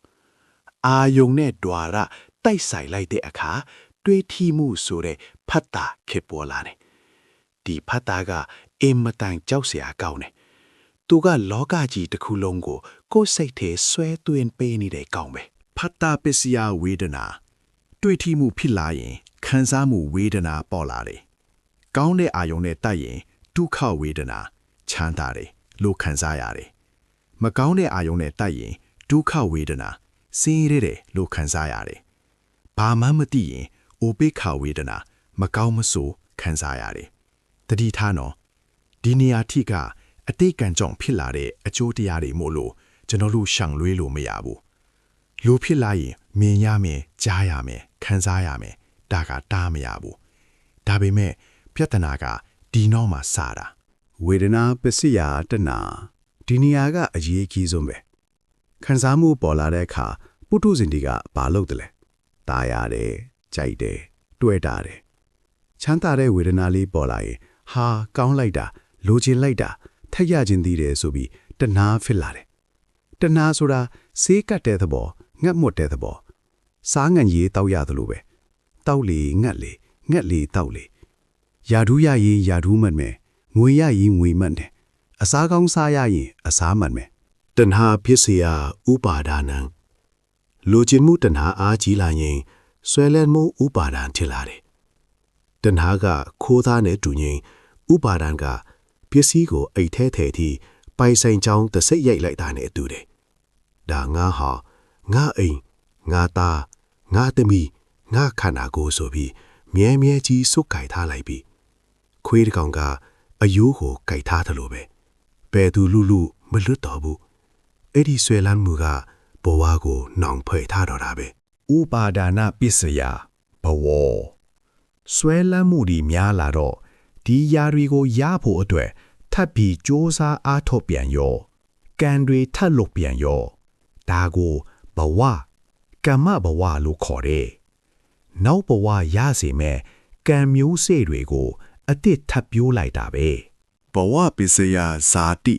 အာယုံနဲ့ဒွါရတိုက်ဆိုင်လိုက်တဲ့အခါတွေးထီမှုဆိုတဲ့ဖတ်တာဖြစ်ပေါ်လာတယ်ဒီဖတ်တာကအင်မတန်ကြောက်စရာကောင်းတယ်သူကလောကကြီးတစ်ခုလုံးကိုကိုယ်စိတ်ထဲဆွဲသွင်းပေးနေတဲ့ကောင်းပဲဖတ်တာပစ္စယဝေဒနာတွေ့ထီမှုဖြစ်လာရင်ခံစားမှုဝေဒနာပေါ်လာတယ်ကောင်းတဲ့အာယုံနဲ့တိုက်ရင်ဒုက္ခဝေဒနာချမ်းသာတယ် လို့ခံစားရတယ်။မကောင်းတဲ့အာယုံနဲ့တိုက်ရင်ဒုက္ခဝေဒနာဆင်းရဲတယ်လို့ခံစားရတယ်။ဘာမှမသိရင်အိုပိခဝေဒနာမကောင်းမဆိုးခံစားရတယ်။တတိထားနော်ဒီနေရာထိကအတိတ်ကံကြောင့်ဖြစ်လာတဲ့အကျိုးတရားတွေမို့လို့ကျွန်တော်တို့ရှောင်လွှဲလို့မရဘူး။လူဖြစ်လာရင်မြင်ရမယ်ကြားရမယ်ခံစားရမယ်ဒါကတားမရဘူး။ဒါပေမဲ့ပြဿနာကဒီနောက်မှာစတာ ဝေဒနာပစ္စယတဏဒီနေရာကအရေးကြီးဆုံးပဲခံစားမှုပေါ်လာတဲ့အခါပုထုဇဉ်တွေကဘာလုပ်တယ်လဲตายရတယ်ကြိုက်တယ်တွေ့တာတယ်ချမ်းသာတဲ့ဝေဒနာလေးပေါ်လာရင်ဟာကောင်းလိုက်တာလိုချင်လိုက်တာထက်ရခြင်းသေးတယ်ဆိုပြီးတဏှာဖြစ်လာတယ်တဏှာဆိုတာစေးကတ်တဲ့သဘောငတ်မွတ်တဲ့သဘောစားငံကြီးတောက်ရသလိုပဲတောက်လေငတ်လေငတ်လေတောက်လေယာဒူးရရင်ယာဒူးမှတ်မယ်ငွေရရင်ငွေမှတ်တယ်အစားကောင်းစားရရင်အစားမှတ်မယ်တဏှာဖြစ်เสียဥပါဒာနံလိုချင်မှုတဏှာအားကြီးလာရင်ဆွဲလန်းမှုဥပါဒံဖြစ်လာတယ်တဏှာကခိုးသားနဲ့တူရင်ဥပါဒံကပစ္စည်းကိုအိတ်ထဲထဲထိပိုင်ဆိုင်ကြောင်းတစ်စိတ်ရိုက်လိုက်တာနဲ့အတူတယ်ဒါငါဟာငါအိမ်ငါသားငါသမီးငါခန္ဓာကိုယ်ဆိုပြီးမြဲမြဲကြီးစုပ်ကိုင်ထားလိုက်ပြီခွေးတစ်ကောင်ကအယိုးကိုကိုက်ထားသလိုပဲဘယ်သူလူမလွတ်တော့ဘူးအဲ့ဒီဆွဲလန်းမှုကဘဝကိုနှောင်ဖွဲ့ထားတော့တာပဲဥပါဒာနပစ္စယဘဝဆွဲလန်းမှုဒီများလာတော့ဒီຢာတွေကိုရဖို့အတွက်ထပ်ပြီးစ조사အားထုတ်ပြန်ရောကံတွေထပ်လုပ်ပြန်ရောဒါကိုဘဝကမ္မဘဝလို့ခေါ်တယ်နောက်ဘဝရစေမဲ့ကံမျိုးစေ့တွေကိုအတစ်ထပ်ပြိုးလိုက်တာပဲဘဝပစ္စယဇာတိ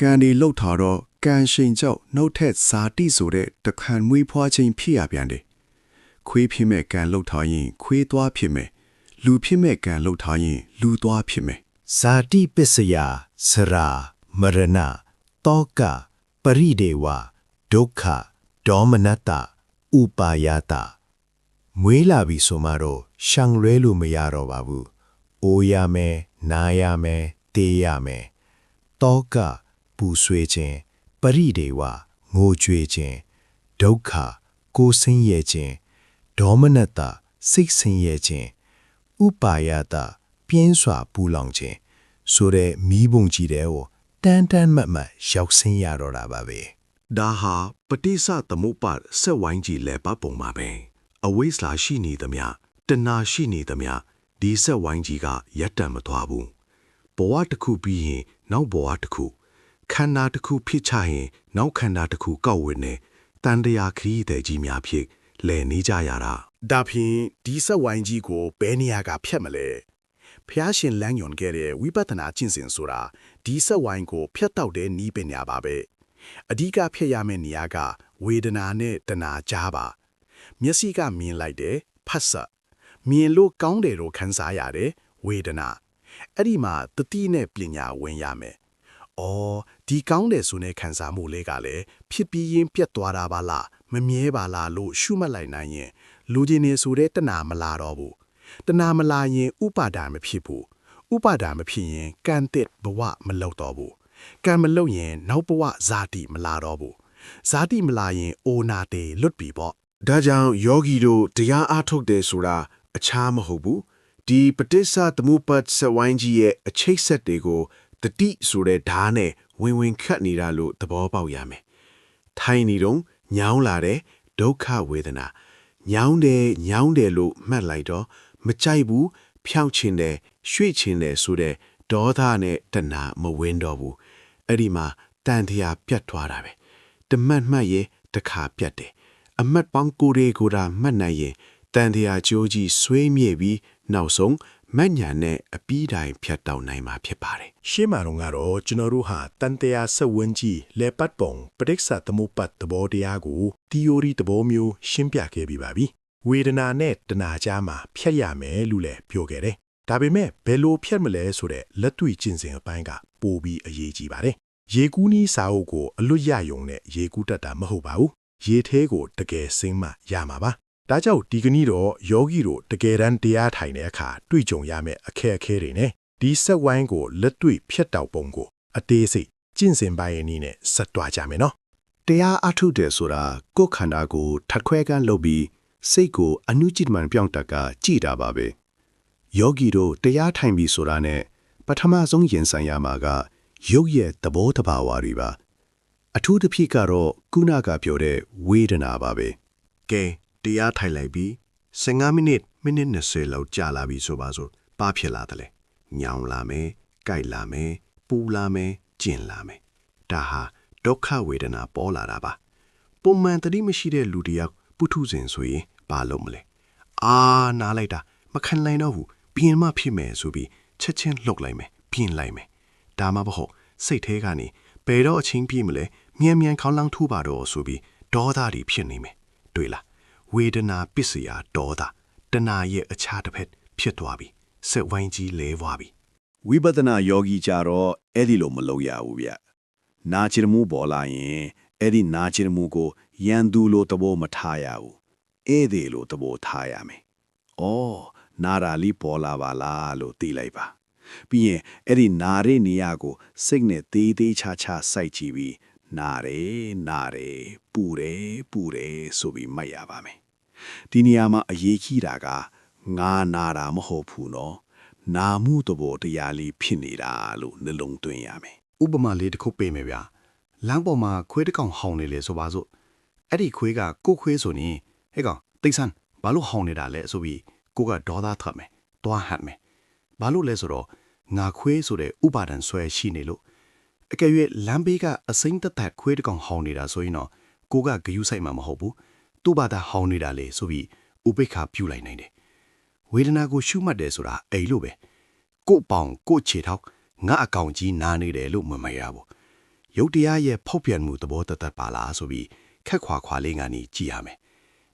ကံဒီလှုပ်ထားတော့ကံရှင်ကြောင့်နှုတ်ထက်ဇာတိဆိုတဲ့တခါမွေးဖွားခြင်းဖြစ်ရပြန်တယ်ခွေးဖြစ်မဲ့ကံလှုပ်ထားရင်ခွေးသွားဖြစ်မယ်လူဖြစ်မဲ့ကံလှုပ်ထားရင်လူသွားဖြစ်မယ်ဇာတိပစ္စယစရာမရဏတောကပရိဒေဝဒုက္ခဒေါမနတဥပါယတမွေးလာပြီဆိုမှတော့ရှောင်လွဲလို့မရတော့ပါဘူးအိုးရမယ်နားရမယ်တေးရမယ်တောကပူဆွေးခြင်းပရိဒေဝငိုကြွေးခြင်းဒုက္ခကိုယ်ဆင်းရဲခြင်းဒေါမနတစိတ်ဆင်းရဲခြင်းဥပါယတပြင်းစွာပူလောင်ခြင်းဆိုတဲ့မီးပုံကြီးတွေကိုတန်းတန်းမတ်မတ်ရောက်ဆင်းရတော့တာပါပဲဒါဟာပฏิစသမုပ္ပါဆက်ဝိုင်းကြီးလဲပတ်ပုံပါပဲအဝိဇ္ဇာရှိနေသမျှတဏှာရှိနေသမျှဒီဆက်ဝိုင်းကြီးကရပ်တန့်မသွားဘူးဘဝတစ်ခုပြီးရင်နောက်ဘဝတစ်ခုခန္ဓာတစ်ခုဖြစ်ချရင်နောက်ခန္ဓာတစ်ခုကောက်ဝင်နေတန်တရားခရီးတဲ့ကြီးများဖြစ်လဲနေကြရတာဒါဖြင့်ဒီဆက်ဝိုင်းကြီးကိုဘယ်နေရာကဖြတ်မလဲဖျားရှင်လမ်းညွန်ခဲ့တဲ့ဝိပဿနာကျင့်စဉ်ဆိုတာဒီဆက်ဝိုင်းကိုဖျက်တောက်တဲ့နီးပညာပါပဲအဓိကဖျက်ရမယ့်နေရာကဝေဒနာနဲ့တဏှာကြားပါမျက်စိကမြင်လိုက်တဲ့ဖတ်စမြင်လို့ကောင်းတယ်လို့ခံစားရတယ်ဝေဒနာအဲ့ဒီမှာတတိနဲ့ပညာဝင်ရမယ်အော်ဒီကောင်းတယ်ဆိုတဲ့ခံစားမှုလေးကလည်းဖြစ်ပြီးရင်ပြတ်သွားတာပါလားမမြဲပါလားလို့ရှုမှတ်လိုက်နိုင်ရင်လူချင်းနေဆိုတဲ့တဏှာမလာတော့ဘူးတဏှာမလာရင်ဥပါဒာမဖြစ်ဘူးဥပါဒာမဖြစ်ရင်ကံတစ်ဘဝမလောက်တော့ဘူးကံမလောက်ရင်နောက်ဘဝဇာတိမလာတော့ဘူးဇာတိမလာရင်အိုနာတေလွတ်ပြီပေါ့ဒါကြောင့်ယောဂီတို့တရားအားထုတ်တယ်ဆိုတာအခြားမဟုတ်ဘူးဒီပฏิစ္ဆသမုပ္ပါဆက်ဝိုင်းကြီးရဲ့အချိတ်ဆက်တွေကိုတတိဆိုတဲ့ဓာတ်နဲ့ဝင်ခတ်နေတာလို့သဘောပေါက်ရမယ်ထိုင်နေတော့ညောင်းလာတဲ့ဒုက္ခဝေဒနာညောင်းတယ်လို့မှတ်လိုက်တော့မကြိုက်ဘူးဖြောက်ချင်တယ်ရွှေ့ချင်တယ်ဆိုတဲ့ဒေါသနဲ့တဏှာမဝင်တော့ဘူးအဲ့ဒီမှာတန်တရားပြတ်သွားတာပဲတမတ်မှတ်ရဲ့တခါပြတ်တယ်အမတ်ပေါင်းကိုယ်တွေကိုယ်တာမှတ်နိုင်ရင်တန်တရားကြိုးကြီးဆွေးမြေ့ပြီးနောက်ဆုံးမဉ္ဇဏ်နဲ့အပီးတိုင်းဖြတ်တောက်နိုင်မှာဖြစ်ပါတယ်ရှင်းမှာတော့ကျွန်တော်တို့ဟာတန်တရားဆက်ဝန်းကြီးလဲပတ်ပုံပဋိစ္စသမုပ္ပါသဘောတရားကို theory သဘောမျိုးရှင်းပြခဲ့ပြီးပါပြီဝေဒနာနဲ့တဏှာကြားမှာဖြတ်ရမယ်လို့လည်းပြောခဲ့တယ်ဒါပေမဲ့ဘယ်လိုဖြတ်မလဲဆိုတဲ့လက်တွေ့ကျင့်စဉ်အပိုင်းကပိုပြီးအရေးကြီးပါတယ်ရေကူးနီးစာအုပ်ကိုအလွတ်ရယုံနဲ့ရေကူးတတ်တာမဟုတ်ပါဘူးရေထဲကိုတကယ်စိမ့်မှရမှာပါဒါကြောင့်ဒီကနေ့တော့ယောဂီတို့တကယ်တမ်းတရားထိုင်တဲ့အခါတွေ့ကြုံရမယ့်အခက်အခဲတွေနဲ့ဒီဆက်ဝိုင်းကိုလက်တွေ့ဖြတ်တောက်ပုံကိုအသေးစိတ် ကျင့်စဉ်ပိုင်းအနည်းနဲ့ဆက်တွားကြမယ်နော် တရားအထုတယ်ဆိုတာကိုယ်ခန္ဓာကိုထပ်ခွဲကန်းလုပ်ပြီးစိတ်ကိုအနုจิตမှန်ပြောင်းတက်ကကြည်တာပါပဲယောဂီတို့တရားထိုင်ပြီးဆိုတာနဲ့ပထမဆုံးရင်ဆိုင်ရမှာကရုပ်ရဲ့သဘောတဘာဝတွေပါအထူးသဖြင့်ကတော့ခုနကပြောတဲ့ဝေဒနာပါပဲ ကဲတရားထိုင်လိုက်ပြီး15မိနစ်20လောက်ကြာလာပြီဆိုပါစို့ပါဖြစ်လာတယ်လေညောင်လာမယ်ကြိုက်လာမယ်ပူလာမယ်ကျင်လာမယ်ဒါဟာဒုက္ခဝေဒနာပေါ်လာတာပါပုံမှန်တတိမရှိတဲ့လူတယောက်ပုထုဇဉ်ဆိုရင်ဘာလုပ်မလဲအာနားလိုက်တာမခံနိုင်တော့ဘူးပြင်မဖြစ်မယ်ဆိုပြီးချက်ချင်းလှုပ်လိုက်မယ်ပြင်လိုက်မယ်ဒါမှမဟုတ်စိတ်ထဲကနေဘယ်တော့အချင်းပြေးမလဲမြန်ခေါင်းလောင်းထူပါတော့ဆိုပြီးဒေါသတွေဖြစ်နေမယ်တွေ့လားဝေဒနာပစ္စယဒေါသတဏှာရဲ့အခြားတစ်ဖက်ဖြစ်သွားပြီစက်ဝိုင်းကြီးလဲသွားပြီ ဝိပဿနာယောဂီကြတော့အဲ့ဒီလိုမလုပ်ရဘူးဗျနာချင်မှုပေါ်လာရင်အဲ့ဒီနာချင်မှုကိုရန်သူလိုသဘောမထားရဘူးဧည့်သည်လိုသဘောထားရမယ်ဩနာရာလီပေါ်လာပါလားလို့သိလိုက်ပါပြီးရင်အဲ့ဒီနာရဲ့နေရာကိုစိတ်နဲ့သေးသေးချာချာစိုက်ကြည့်ပြီးနာတယ်ပူတယ်ဆိုပြီးမှတ်ရပါမယ်ဒီနေရာမှာအရေးကြီးတာကငါနာတာမဟုတ်ဘူးနော်နာမှုသဘောတရားလေးဖြစ်နေတာလို့နှလုံးသွင်းရမယ် ဥပမာလေးတစ်ခုပေးမယ်ဗျာလမ်းပေါ်မှာခွေးတစ်ကောင်ဟောင်းနေလေဆိုပါစို့အဲ့ဒီခွေးကကိုခွေးဆိုရင်ဟဲ့ကောင်တိတ်ဆန်းဘာလို့ဟောင်းနေတာလဲဆိုပြီးကိုကဒေါသထွက်မယ်တွားဟတ်မယ်ဘာလို့လဲဆိုတော့ငါခွေးဆိုတဲ့ဥပါဒံဆွဲရှိနေလို့အကယ်၍လမ်းဘေးကအစိမ့်သက်သက်ခွေးတစ်ကောင်ဟောင်းနေတာဆိုရင်တော့ကိုကဂယုဆိုင်မှာမဟုတ်ဘူးသူ့ဘာသာဟောင်းနေတာလေဆိုပြီးဥပိ္ပခာပြုလိုက်နိုင်တယ်ဝေဒနာကိုရှုမှတ်တယ်ဆိုတာအဲ့လိုပဲကို့ပေါင်ကို့ခြေထောက်ငါအကောင်ကြီးနာနေတယ်လို့မမရဘူးရုပ်တရားရဲ့ဖောက်ပြန်မှုသဘောတသက်ပါလားဆိုပြီးခက်ခွာလေးကနေကြည့်ရမယ်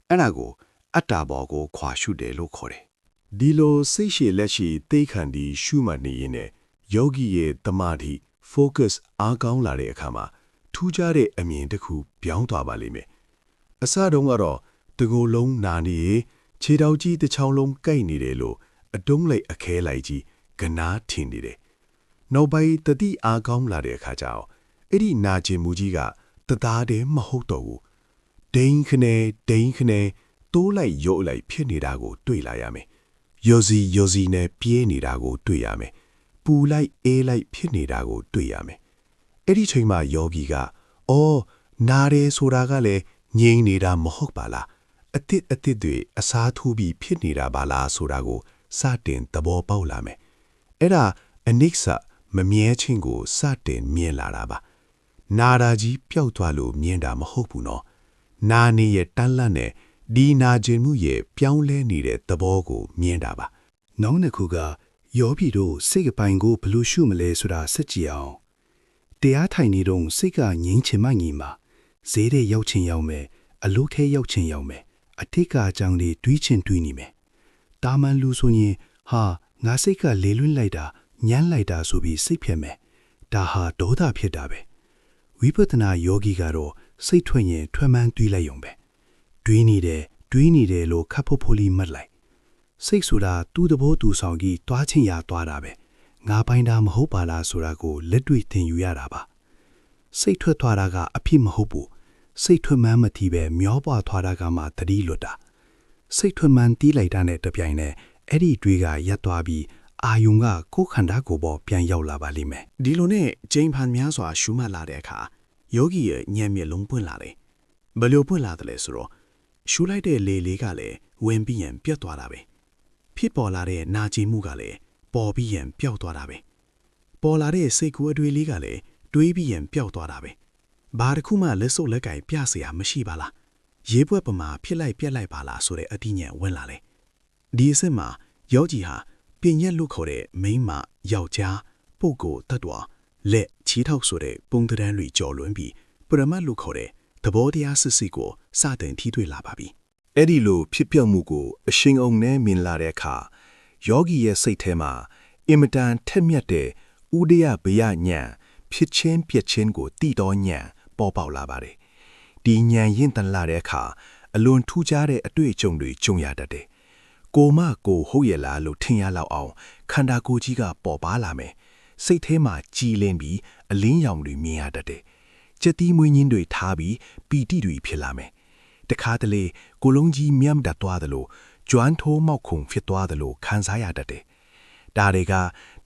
အဲ့ဒါကိုအတ္တဘောကိုခွာရှုတယ်လို့ခေါ်တယ် ဒီလိုစိတ်ရှည်လက်ရှည်သိခန္ဒီရှုမှတ်နေရင်နဲ့ယောဂီရဲ့တမာတိ focus အားကောင်းလာတဲ့အခါမှာထူးခြားတဲ့အမြင်တစ်ခုပြောင်းသွားပါလိမ့်မယ်အစတုန်းကတော့တကိုယ်လုံးနာနေခြေထောက်ကြီးတစ်ချောင်းလုံးကိုက်နေတယ်လို့အတုံးလိုက်အခဲလိုက်ကြီးကနားထင်နေတယ်နောက်ပိုင်းတတိအားကောင်းလာတဲ့အခါကျတော့အဲ့ဒီနာကျင်မှုကြီးကတသားတည်းမဟုတ်တော့ဘူးဒိန်းခနဲ့တိုးလိုက်ရုပ်လိုက်ဖြစ်နေတာကိုတွေ့လာရမယ်ယောစီနဲ့ပြေးနေတာကိုတွေ့ရမယ်ပူလိုက်အေးလိုက်ဖြစ်နေတာကိုတွေ့ရမယ်အဲ့ဒီချိန်မှာယောဂီကအော်နာတယ်ဆိုတာကလည်းငြိမ်နေတာမဟုတ်ပါလားအတစ်တွေအစားထိုးပြီးဖြစ်နေတာပါလားဆိုတာကိုစတင်သဘောပေါက်လာမယ်အဲ့ဒါအနိစ္စမမြဲခြင်းကိုစတင်မြင်လာတာပါနာတာကြီးပျောက်သွားလို့မြင်တာမဟုတ်ဘူးနော်နာနေရဲ့တန်းလန့်နဲ့ဒီနာခြင်းမှုရဲ့ပြောင်းလဲနေတဲ့သဘောကိုမြင်တာပါ နောက်တစ်ခုကယောဂီတို့စိတ်အပိုင်ကိုဘယ်လိုရှုမလဲဆိုတာစကြည့်အောင်တရားထိုင်နေတော့စိတ်ကငြိမ်းချင်မှငြိမ်ပါဈေးတဲ့ရောက်ချင်ရောက်မယ်အလုခဲရောက်ချင်ရောက်မယ်အထိတ်ကအကြောင်းတွေတွေးချင်တွေးနေမယ်တာမန်လူဆိုရင်ဟာငါစိတ်ကလေလွင့်လိုက်တာညမ်းလိုက်တာဆိုပြီးစိတ်ဖြစ်မယ်ဒါဟာဒေါသဖြစ်တာပဲဝိပဿနာယောဂီကတော့စိတ်ထွက်ရင်ထွက်မှန်းတွေးလိုက်ရုံပဲတွေးနေတယ်လို့ခပ်ဖို့လီမှတ်လိုက်စိတ်ဆိုတာသူ့သဘောသူဆောင်ကြီးတွားချင်ရတွားတာပဲငါပိုင်းတာမဟုတ်ပါလားဆိုတာကိုလက်တွေ့သင်ယူရတာပါစိတ်ထွက်သွားတာကအဖြစ်မဟုတ်ဘူးစိတ်ထွက်မှန်းမထီပဲမျောပွားသွားတာကမှတတိလွတ်တာစိတ်ထွက်မှန်းတီးလိုက်တာနဲ့တပြိုင်နက်အဲ့ဒီတွေးကရပ်သွားပြီးအာယုံကကိုယ်ခန္ဓာကိုယ်ပေါ်ပြန်ရောက်လာပါလိမ့်မယ် ဒီလိုနဲ့ကျိန်ဖန်များစွာရှုမှတ်လာတဲ့အခါယောဂီရဲ့ဉာဏ်မျက်လုံးပွင့်လာတယ်ဘယ်လိုပွင့်လာတယ်လဲဆိုတော့ရှုလိုက်တဲ့လေလေးကလည်းဝင်ပြီးရင်ပြတ်သွားတာပဲဖြစ်ပေါ်လာတဲ့နာကျင်မှုကလည်းပေါ်ပြီးရင်ပျောက်သွားတာပဲပေါ်လာတဲ့စိတ်ကူးအတွေ့လေးကလည်းတွေးပြီးရင်ပျောက်သွားတာပဲဘာတစ်ခုမှလက်စုပ်လက်ကင်ပြเสียမရှိပါလားရေးပွဲပမာဖြစ်လိုက်ပြက်လိုက်ပါလားဆိုတဲ့အတိညာဉ်ဝင်လာတယ်ဒီအစစ်မှာယောဂီဟာပင်ရက်လို့ခေါ်တဲ့မိန်းမယောက်ျားပုဂ္ဂိုလ်တ attva လက်ချီထောက်ဆိုတဲ့ပုံသဏ္ဍာန်တွေကြော်လွှမ်းပြီးပရမတ်လို့ခေါ်တဲ့သဘောတရားစစ်စစ်ကိုစတင်ထိတွေ့လာပါပြီ အဲ့ဒီလိုဖြစ်ပျက်မှုကိုအရှင်အောင်နဲ့မြင်လာတဲ့အခါယောဂီရဲ့စိတ်ထဲမှာအင်မတန်ထက်မြက်တဲ့ဥဒယဘယဉာဏ်ဖြစ်ချင်းပြက်ချင်းကိုတည်တော်ဉာဏ်ပေါ်ပေါက်လာပါတယ်ဒီဉာဏ်ရင့်တန်လာတဲ့အခါအလွန်ထူးခြားတဲ့အတွေ့အကြုံတွေကြုံရတတ်တယ်ကိုမကိုဟုတ်ရဲ့လားလို့ထင်ရလောက်အောင်ခန္ဓာကိုယ်ကြီးကပေါ်ပါလာမယ် စိတ်ထဲမှာကြည်လင်ပြီးအလင်းရောင်တွေမြင်ရတတ်တယ်။ချက်တီးမွေးညင်းတွေထားပြီးပီတိတွေဖြစ်လာမယ်။တခါတလေကိုလုံးကြီးမြတ်တတ်သွားသလိုကျွမ်းထိုးမောက်ခုံဖြစ်သွားသလိုခံစားရတတ်တယ်။ဒါတွေက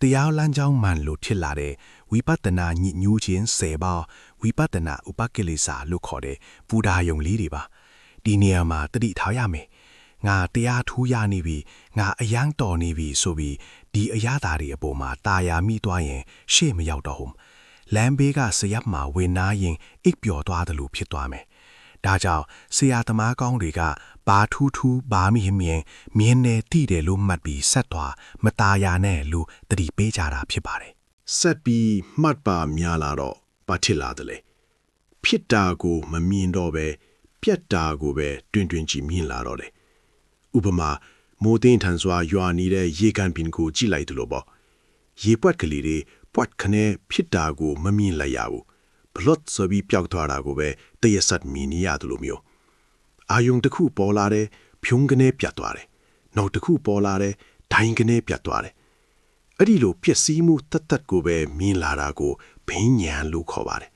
တရားလမ်းကြောင်းမှန်လို့ဖြစ်လာတဲ့ဝိပဿနာညှဉ်းညူးခြင်း10ပါးဝိပဿနာဥပကိလေသာလို့ခေါ်တဲ့ဘုဒ္ဓယုံလေးတွေပါ။ဒီနေရာမှာတတိထားရမယ်။ငါတရားထူးရနေပြီငါအယံတော်နေပြီဆိုပြီးဒီအရာသားတွေအပေါ်မှာတာယာမိသွားရင်ရှေ့မရောက်တော့ဘူးလမ်းဘေးကဆရပ်မှာဝင်နာရင်အိပ်ပျော်သွားတယ်လို့ဖြစ်သွားမယ်ဒါကြောင့်ဆရာသမားကောင်းတွေကဘာထူးထူးဘာမြင်မြင်နေတိတယ်လို့မှတ်ပြီးဆက်သွားမတာယာနဲ့လူတတိပေးကြတာဖြစ်ပါတယ် ဆက်ပြီးမှတ်ပါများလာတော့ဘာဖြစ်လာတယ်လဲဖြစ်တာကိုမမြင်တော့ပဲပြက်တာကိုပဲတွင်တွင်ကြည့်မြင်လာတော့တယ်ဥပမာမိုးတင်းထန်စွာရွာနေတဲ့ရေကန်ပင်ကိုကြည့်လိုက်တယ်လို့ပေါ့ရေပွက်ကလေးတွေပွက်ခနဲ့ဖြစ်တာကိုမမြင်လိုက်ရဘူးဘလော့ဆိုပြီးပျောက်သွားတာကိုပဲတရဆက်မြင်နေရတယ်လို့မျိုးအာယုံတစ်ခုပေါ်လာတဲ့ဖြုံးကနေပြတ်သွားတယ်နောက်တစ်ခုပေါ်လာတဲ့ဒိုင်းကနေပြတ်သွားတယ်အဲ့ဒီလိုပျက်စီးမှုတတ်ကိုပဲမြင်လာတာကိုဘိညာဉ်လို့ခေါ်ပါတယ်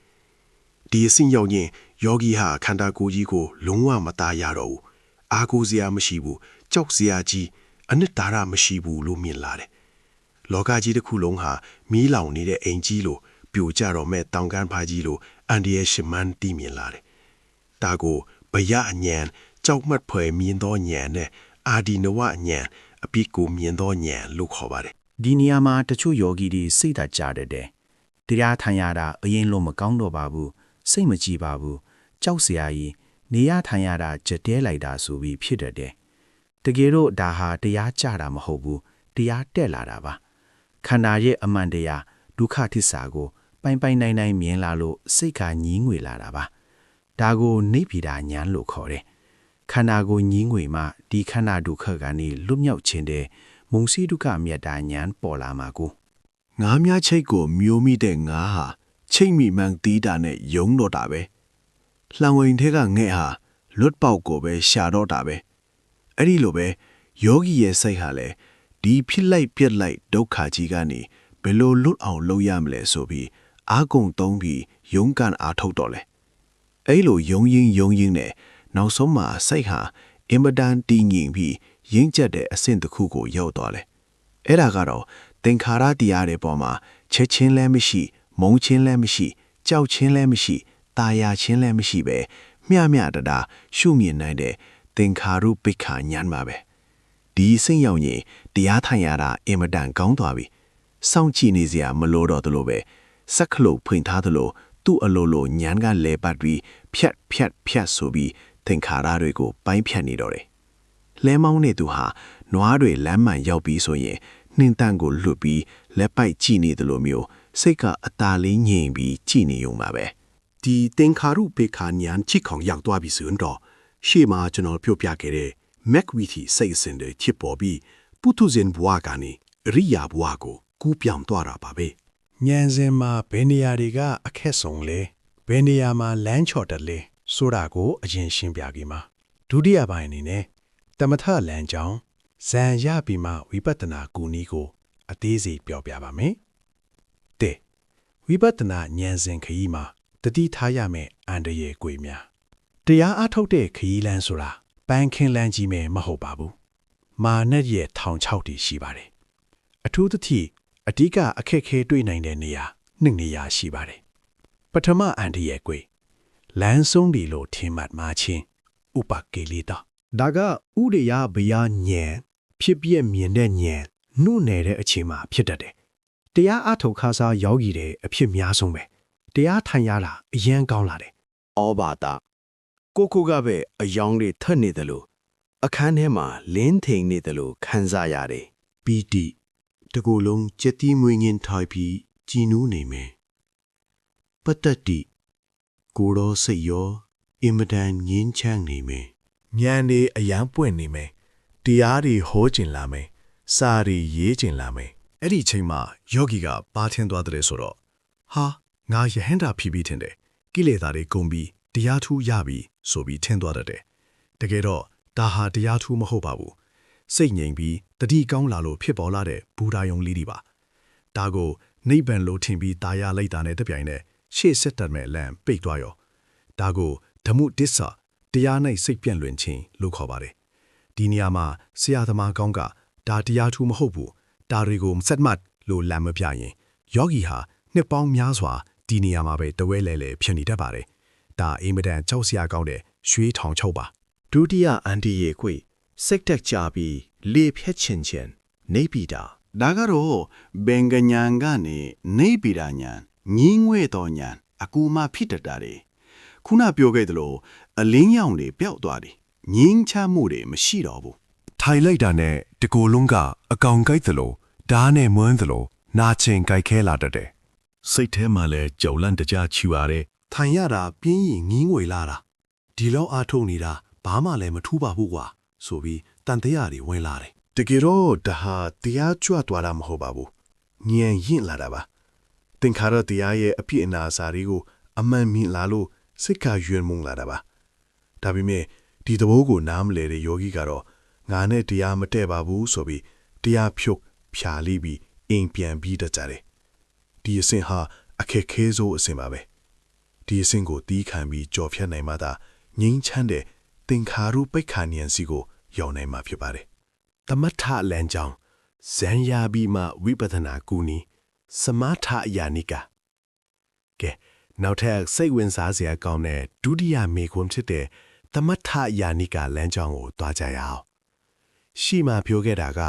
ဒီအဆင့်ရောက်ရင်ယောဂီဟာခန္ဓာကိုယ်ကြီးကိုလုံးဝမသားရတော့ဘူးအာကိုစရာမရှိဘူးကြောက်စရာကြီးအနှစ်သာရမရှိဘူးလို့မြင်လာတယ်လောကကြီးတစ်ခုလုံးဟာမီးလောင်နေတဲ့အိမ်ကြီးလိုပြိုကျတော့မဲ့တောင်ကမ်းဖားကြီးလိုအန်ဒီရဲ့ရှမန်တီးမြင်လာတယ်ဒါကိုဘယအညံကြောက်မှတ်ဖွယ်မြင်သောညံနဲ့အာဒီနဝညံအပိကိုမြင်သောညံလို့ခေါ်ပါတယ်ဒီနေရာမှာတချို့ယောဂီတွေစိတ်ဓာတ်ကြတဲ့တရားထိုင်ရတာအရင်လုံးမကောင်းတော့ပါဘူးစိတ်မကြည်ပါဘူးကြောက်စရာကြီးနေရထိုင်ရတာကြက်တဲလိုက်တာဆိုပြီးဖြစ်တတ်တယ်တကယ်တော့ဒါဟာတရားကြတာမဟုတ်ဘူးတရားတက်လာတာပါခန္ဓာရဲ့အမှန်တရားဒုက္ခသစ္စာကိုပိုင်ပိုင်နိုင်နိုင်မြင်လာလို့စိတ်ကညည်းငွေလာတာပါဒါကိုနိဗ္ဗိဒာဉာဏ်လို့ခေါ်တယ်ခန္ဓာကိုညည်းငွေမှဒီခန္ဓာဒုက္ခကနေလွတ်မြောက်ခြင်းတဲ့မုံစီဒုက္ခမြတ်တာဉာဏ်ပေါ်လာမှာကိုငါးများချိတ်ကိုမျိုးမိတဲ့ငါဟာချိတ်မိမှန်တီးတာနဲ့ယုံတော့တာပဲလှံဝင်ထဲကငဲ့ဟာလွတ်ပေါက်ကိုပဲရှာတော့တာပဲအဲ့ဒီလိုပဲယောဂီရဲ့စိတ်ဟာလည်းဒီဖြစ်လိုက်ပြက်လိုက်ဒုက္ခကြီးကနေဘယ်လိုလွတ်အောင်လုပ်ရမလဲဆိုပြီးအာကုံသုံးပြီးယုံကန်အားထုတ်တော့လေအဲ့လိုယုံရင်းနဲ့နောက်ဆုံးမှာစိတ်ဟာအင်မတန်တည်ငြိမ်ပြီးရင့်ကျက်တဲ့အဆင့်တစ်ခုကိုရောက်သွားတယ်အဲ့ဒါကတော့သင်္ခါရတရားတွေပေါ်မှာချက်ချင်းလည်းမရှိမုန်းချင်းလည်းမရှိကြောက်ချင်းလည်းမရှိตาယာချင်းလည်းမရှိပဲမျှတတာရှုမြင်နိုင်တဲ့သင်္ခါရုပ္ပခာဉာဏ်ပါပဲဒီစိတ်ရောက်ရင်တရားထိုင်ရတာအင်မတန်ကောင်းသွားပြီစောင့်ကြည့်နေစရာမလိုတော့သလိုပဲစက်ခလုတ်ဖွင့်ထားသလိုသူ့အလိုလိုဉာဏ်ကလဲပတ်ပြီးဖြတ်ဆိုပြီးသင်္ခါရတွေကိုပိုင်းဖြတ်နေတော့တယ်လဲမောင်းနေသူဟာနွားတွေလမ်းမှန်ရောက်ပြီးဆိုရင်နှင်းတန့်ကိုလွတ်ပြီးလက်ပိုက်ကြည့်နေသလိုမျိုးစိတ်ကအตาလေးငြိမ်ပြီးကြည့်နေုံပါပဲဒီသင်္ခါရုပ္ပခာဉာဏ်ချိခေါင်ရောက်သွားပြီဆိုတော့ရှေ့မှာကျွန်တော်ပြောပြခဲ့တဲ့မက်ဝီတီစိတ်အစဉ်တွေချစ်ပေါ်ပြီးပုထုဇဉ်ဘဝကနေရိယာဘဝကိုကူးပြောင်းသွားတာပါပဲဉာဏ်စဉ်မှာဘယ်နေရာတွေကအခက်ဆုံးလဲဘယ်နေရာမှာလမ်းချော်တယ်လဲဆိုတာကိုအရင်ရှင်းပြကြပါဒုတိယပိုင်းအနေနဲ့တမထလမ်းကြောင်းဇန်ရပြီးမှဝိပဿနာကူနီးကိုအသေးစိတ်ပြောပြပါမယ်တဲ့ဝိပဿနာဉာဏ်စဉ်ခရီးမှာတတိထားရမယ့်အန္တရာယ်ကွေများတရားအားထုတ်တဲ့ခရီးလမ်းဆိုတာပန်းခင်းလမ်းကြီးမဲ့မဟုတ်ပါဘူးမာနက်ရဲ့ထောင်ချောက်တည်ရှိပါတယ်အထူးသဖြင့်အဓိကအခက်ခဲတွေ့နိုင်တဲ့နေရာနှစ်နေရာရှိပါတယ်ပထမအန္တရာယ်ကွေလမ်းဆုံးဒီလိုထင်မှတ်မှချင်းဥပကေလိတာဒါကဥရိယဘယဉာဏ်ဖြစ်ပြမြင်တဲ့ဉာဏ်နှုတ်နေတဲ့အချိန်မှာဖြစ်တတ်တယ်တရားအထုတ်ခါစားယောဂီတဲ့အဖြစ်များဆုံးပဲတရားထိုင်ရတာအရန်ကောင်းလာတယ်ဩဘာတာကိုကပဲအယောင်တွေထက်နေတယ်လို့အခန်းထဲမှာလင်းထိန်နေတယ်လို့ခံစားရတယ်ပီတိတကူလုံးကြက်တီးမွေးငင်းထိုင်ပြီးကြည်နူးနေမယ်ပတ္တတိကိုရောစိတ်ရောအင်မတန်ငင်းချမ်းနေမယ်ဉာဏ်တွေအယံပွင့်နေမယ်တရားတွေဟောကျင်လာမယ်စာတွေရေးကျင်လာမယ်အဲ့ဒီချိန်မှာယောဂီကပါထင်းသွားတဲ့ဆိုတော့ဟာငါယဟန္တာဖြစ်ပြီးထင်တယ်ကိလေသာတွေကုန်ပြီးတရားထူးရပြီဆိုပြီးထင်သွားတတ်တယ်တကယ်တော့ဒါဟာတရားထူးမဟုတ်ပါဘူးစိတ်ငြိမ်ပြီးတတိကောင်းလာလို့ဖြစ်ပေါ်လာတဲ့ဘူဓာယုံလေးတွေပါဒါကို နိဗ္ဗာန်လိုထင်ပြီးတာယာလိုက်တာနဲ့တပြိုင်နက်ရှေ့ဆက်တတ်မဲ့လမ်းပိတ်သွားရောဒါကိုဓမှုတစ္ဆာတရား၌စိတ်ပြန့်လွင်ခြင်းလို့ခေါ်ပါတယ်ဒီနေရာမှာဆရာသမားကောင်းကဒါတရားထူးမဟုတ်ဘူးဒါတွေကိုစက်မှတ်လို့လမ်းမပြရင်ယောဂီဟာနှစ်ပေါင်းများစွာဒီနေရာမှာပဲတဝဲလဲလဲဖြစ်နေတတ်ပါတယ်ဒါအိမ်မတန်ကြောက်စရာကောင်းတဲ့ရွှေထောင်ချုပ်ပါ ဒုတိယအန်တီရဲ့ခွေစိတ်တက်ကြပြီးလေဖြတ်ချင်နေပြီတာ ဒါကတော့ဘင်္ဂညာန်ကနေနေပြည်တော်ညာညင်းငွေတော်ညာအကူမဖြစ်တတ်တာလေခုနပြောခဲ့သလိုအလင်းရောင်တွေပျောက်သွားတယ်ငင်းချမှုတွေမရှိတော့ဘူး ထိုင်လိုက်တာနဲ့တကိုယ်လုံးကအကောင်ကိုက်သလိုဓားနဲ့မွန်းသလိုနာချင်ကြိုက်ခဲလာတတ်တယ် စိတ်ထဲမှာလည်းကြောက်လန့်တကြားချူရတယ် ထိုင်ရတာပြင်းရင်ငင်းငွေလာတာဒီလောက်အားထုတ်နေတာဘာမှလည်းမထူးပါဘူးကွာဆိုပြီးတန်တရားတွေဝင်လာတယ်တကယ်တော့ဒါဟာတရားကျွတ်သွားတာမဟုတ်ပါဘူးညံရင်လာတာပါသင်္ခါရတရားရဲ့အပြည့်အနာစာတွေကိုအမှန်မြင်လာလို့စိတ်ကယွင်မုံလာတာပါဒါပေမဲ့ဒီသဘောကိုနားမလဲတဲ့ယောဂီကတော့ငါနဲ့တရားမတည့်ပါဘူးဆိုပြီးတရားဖြုတ်ဖြာလိပြီးအိမ်ပြန်ပြီးတတ်ကြတယ်ဒီအစဉ်ဟာအခက်ခဲဆုံးအစဉ်ပါပဲဒီအစဉ်ကိုတီးခံပြီးကြော်ဖြတ်နိုင်မှသာငြိမ်းချမ်းတဲ့သင်္ခါရုပိတ်ခါဉဏ်စီကိုရောက်နိုင်မှာဖြစ်ပါတယ်သမထလမ်းကြောင်းဇန်ယာဘီမှဝိပဿနာကူနီစမထယာနိကာကဲနောက်ထပ်စိတ်ဝင်စားစရာကောင်းတဲ့ဒုတိယမေခွန်းဖြစ်တဲ့သမထယာနိကာလမ်းကြောင်းကိုတွားကြရအောင်ရှိမှပြောခဲ့တာက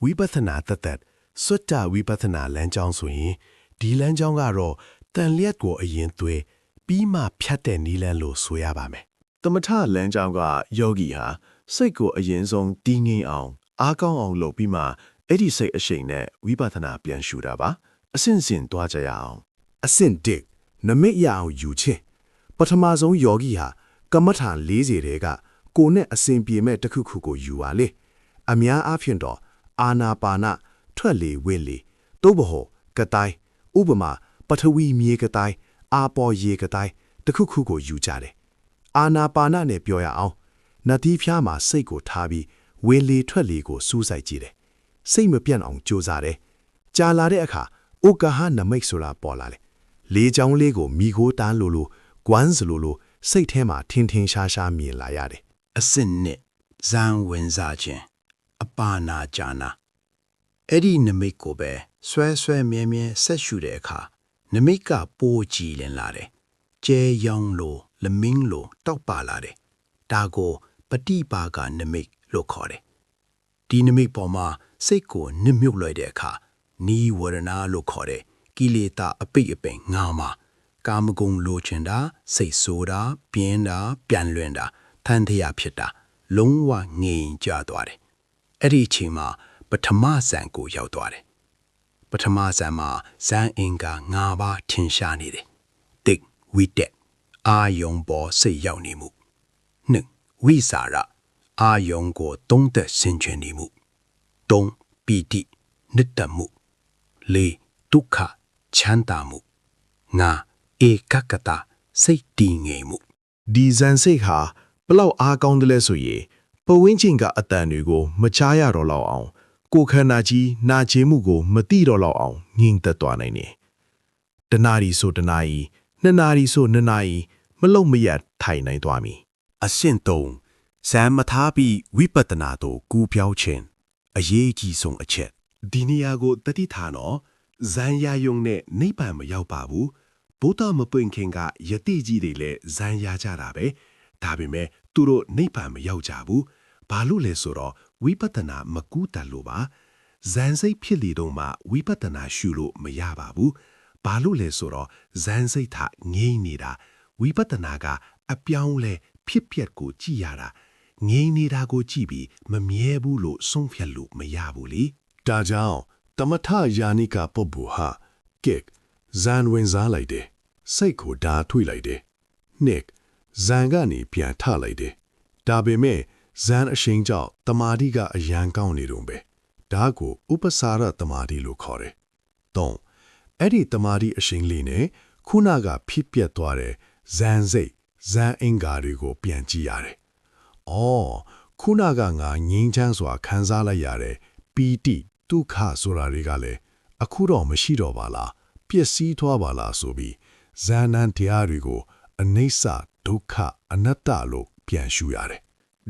ဝိပဿနာတသက်စွတ်တဝိပဿနာလမ်းကြောင်းဆိုရင်ဒီလမ်းကြောင်းကတော့တန်လျက်ကိုအရင်သွေးပြီးမှဖြတ်တဲ့နီးလန်းလို့ဆိုရပါမယ်သမထလမ်းကြောင်းကယောဂီဟာစိတ်ကိုအရင်ဆုံးတည်ငြိမ်အောင်အားကောင်းအောင်လုပ်ပြီးမှအဲ့ဒီစိတ်အရှိန်နဲ့ဝိပဿနာပြန်ရှုတာပါအစဉ်စဉ်တွားကြရအောင်အစဉ်တစ်နမိတ်ရအောင်ယူခြင်းပထမဆုံးယောဂီဟာကမ္မထာ40တဲကကိုနဲ့အစဉ်ပြေမဲ့တစ်ခုခုကိုယူပါလေအများအားဖြင့်တော့အာနာပါနထွက်လေဝင်လေသို့ဘဟုကတိုင်းဥပမာပထဝီမြေကတိုင်းအာပေါ်ရေကတိုင်းတစ်ခုခုကိုယူကြတယ်အာနာပါနနဲ့ပြောရအောင်နတိဖျားမှာစိတ်ကိုထားပြီးဝင်လေထွက်လေကိုစူးစိုက်ကြည့်တယ်စိတ်မပြတ်အောင်ကြိုးစားတယ်ကြာလာတဲ့အခါဥက္ကဟနမိတ်ဆိုတာပေါ်လာတယ်လေးချောင်းလေးကိုမိခိုးတန်းလိုကွမ်းစလိုစိတ်ထဲမှာထင်းထင်းရှားရှားမြင်လာရတယ်အစစ်နဲ့ဇန်ဝင်စားခြင်းအပါနာဂျာနာအဲ့ဒီနမိတ်ကိုပဲဆွဲဆွဲမြဲမြဲဆက်ရှုတဲ့အခါနမိတ်ကပိုးကြည်လင်လာတယ်ကျဲရောင်လိုလမင်းလိုတောက်ပါလာတယ်ဒါကိုပฏิပါကနမိတ်လို့ခေါ်တယ်ဒီနမိတ်ပေါ်မှာစိတ်ကိုနစ်မြုပ်လိုက်တဲ့အခါနီဝရဏလို့ခေါ်တဲ့ကိလေသာအပိတ်အပင်ငါမှာကာမဂုဏ်လိုချင်တာစိတ်ဆိုးတာပြင်းတာပြန်လွင်တာထန်ထရဖြစ်တာလုံးဝငြိမ်ကြသွားတယ်အဲ့ဒီအချိန်မှာပထမဇန်ကိုရောက်သွားတယ်ပထမဇန်မှာဇန်အင်္ဂါ၅ပါးထင်ရှားနေတယ်တိတ်ဝိတက်အာယုံပေါ်စိတ်ရောက်နေမှုနှစ်ဝိစာရအာယုံကိုသုံးသက်ဆင်ခြင်နေမှုသုံးပီတိနှစ်တမှုလေးဒုက္ခချမ်းသာမှုငါဧကကတစိတ်တည်ငြိမ်မှုဒီဇန်စိတ်ဟာဘလောက်အားကောင်းတယ်လဲဆိုရင်ပဝင်းချင်းကအတန်တွေကိုမချားရတော့လောက်အောင်ကိုယ်ခန္ဓာကြီးနာကျင်မှုကိုမတိတော့လောက်အောင်ငြိမ်သက်သွားနိုင်တယ်တနာရီဆိုတနာရီနှစ်နာရီဆိုနှစ်နာရီမလုံမရထိုင်နိုင်သွားပြီအဆင့်သုံးဇန်မထားပြီးဝိပဿနာတို့ကူးပြောင်းခြင်းအရေးကြီးဆုံးအချက်ဒီနေရာကိုတတိထားတော့ဇန်ရယုံနဲ့နိဗ္ဗာန်မရောက်ပါဘူးဘုဒ္ဓမပွင့်ခင်ကယတိကြီးတွေလည်းဇန်ရကြတာပဲဒါပေမဲ့သူတို့နိဗ္ဗာန်မရောက်ကြဘူးဘာလို့လဲဆိုတော့ဝိပဿနာမကူးတတ်လို့ပါဇန်စိတ်ဖြစ်လေတော့မှဝိပဿနာရှုလို့မရပါဘူးဘာလို့လဲဆိုတော့ဇန်စိတ်ထငြိမ့်နေတာဝိပဿနာကအပြောင်းလဲဖြစ်ပျက်ကိုကြည့်ရတာငြိမ့်နေတာကိုကြည့်ပြီးမမြဲဘူးလို့ဆုံးဖြတ်လို့မရဘူးလေဒါကြောင့်တမထယာနိကပုပ္ပူဟာကက်ဇန်ဝင်စားလိုက်တယ်စိတ်ကိုဓာထွေလိုက်တယ်နှစ်ဇန်ကနေပြန်ထလိုက်တယ်ဒါပေမဲ့ဇန်အရှိန်ကြောင့်တမာတိကအရန်ကောင်းနေတော့ပဲဒါကိုဥပစာရတမာတိလို့ခေါ်တယ်သုံးအဲ့ဒီတမာတိအရှိန်လေးနဲ့ခုနကဖြစ်ပျက်သွားတဲ့ဇန်စိတ်ဇန်အင်္ဂါတွေကိုပြန်ကြည့်ရတယ်အော်ခုနကငါငြင်းချမ်းစွာခံစားလိုက်ရတဲ့ပီတိဒုက္ခဆိုတာတွေကလည်းအခုတော့မရှိတော့ပါလား ပျက်စီးသွားပါလားဆိုပြီးဇာနန်တရားတွေကိုအနိစ္စဒုက္ခအနတ္တလို့ပြန်ရှုရတယ်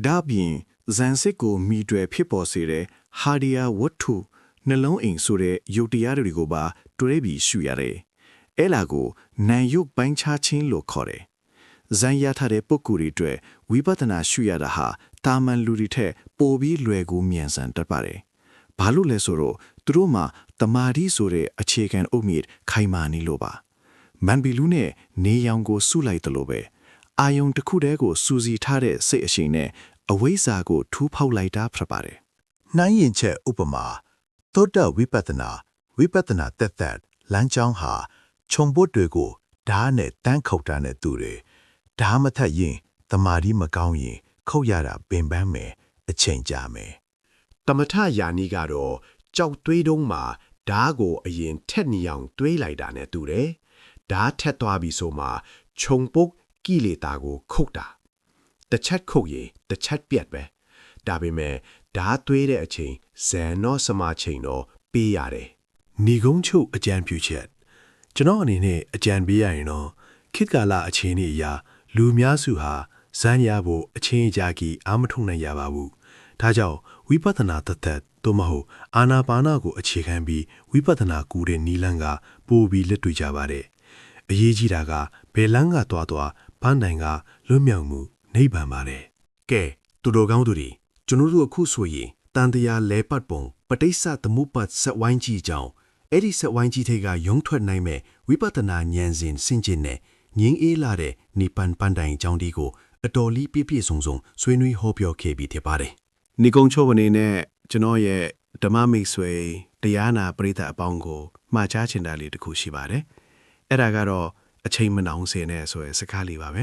ဒါပြင်ဇန်စစ်ကိုမိတွယ်ဖြစ်ပေါ်စေတဲ့ဟာဒီယာဝတ္ထုနှလုံးအိမ်ဆိုတဲ့ယုတ်တရားတွေကိုပါတွဲပြီးရှုရတယ်။အဲ့လာကိုနာယုတ်ပိုင်းခြားခြင်းလို့ခေါ်တယ်။ဇန်ရထားတဲ့ပုဂ္ဂိုလ်တွေအတွက်ဝိပဿနာရှုရတာဟာတာမန်လူတွေထက်ပိုပြီးလွယ်ကူမြန်ဆန်တတ်ပါတယ်။ဘာလို့လဲဆိုတော့သူတို့မှာတမာတိဆိုတဲ့အခြေခံအုတ်မြစ်ခိုင်မာနေလို့ပါ။မန်ဘီလူနဲ့နေရောင်ကိုစုလိုက်တယ်လို့ပဲအာယုံတစ်ခုတည်းကိုစူစီထားတဲ့စိတ်အရှိန်နဲ့အဝိဇ္ဇာကိုထူးဖောက်လိုက်တာဖြစ်ပါတယ် နှိုင်းရင်ချက်ဥပမာသောတဝိပဿနာတက်သက်လမ်းကြောင်းဟာခြုံပုတ်တွေကိုဓာတ်နဲ့တန်းခုတ်တာနဲ့တူတယ်ဓာတ်မထက်ရင်တမာတိမကောင်းရင်ခုတ်ရတာပင်ပန်းမယ်အချိန်ကြာမယ် တမထယာနီကတော့ကြောက်သွေးတုံးမှာဓားကိုအရင်ထက်နီအောင်တွေးလိုက်တာနဲ့တူတယ်ဓားထက်သွားပြီဆိုမှခြုံပုတ်ကိလေသာကိုခုတ်တာတစ်ချက်ခုတ်ရင်တစ်ချက်ပြတ်ပဲဒါပေမဲ့ဓားသွေးတဲ့အချိန်ဇန်နောစမချိန်တော့ပေးရတယ် ဏီကုန်းချုပ်အကြံပြုချက်ကျွန်တော်အနေနဲ့အကြံပေးရရင်တော့ခေတ်ကာလအခြေအနေအရလူများစုဟာဇန်ရဖို့အချင်းအကြာကြီးအာမထုံနိုင်ရပါဘူးဒါကြောင့်ဝိပဿနာသက်သက်သို့မဟုတ်အာနာပါနကိုအခြေခံပြီးဝိပဿနာကူတဲ့နီလန်းကပို့ပြီးလက်တွေ့ကြပါတယ်အရေးကြီးတာကဘယ်လန်းကသွားပန်းတိုင်ကလွတ်မြောက်မှုနိဗ္ဗာန်ပါတယ် ကဲသူတော်ကောင်းသူတွေကျွန်တော်တို့အခုဆိုရင်တန်တရားလဲပတ်ပုံပဋိစ္စသမုပ္ပါဒ်ဆက်ဝိုင်းကြီးကြောင်းအဲ့ဒီဆက်ဝိုင်းကြီးထဲကရုံထွက်နိုင်မဲ့ဝိပဿနာဉာဏ်စဉ်စင်ကျင်နဲ့ငင်းအေးလာတဲ့နိပန်ပန်တိုင်ကြောင်းဒီကိုအတော်လေးပြည့်စုံဆွေးနွေးဟောပြောခဲ့ပြီးဖြစ်ပါတယ် နီကုံချိုအနေနဲ့ကျွန်တော်ရဲ့ဓမ္မမိတ်ဆွေတရားနာပရိသတ်အပေါင်းကိုမှာချချင်တာလေးတစ်ခုရှိပါတယ်အဲ့ဒါကတော့အချိန်မနှောင်စင်နဲ့ဆိုရယ်စကားလေးပါပဲ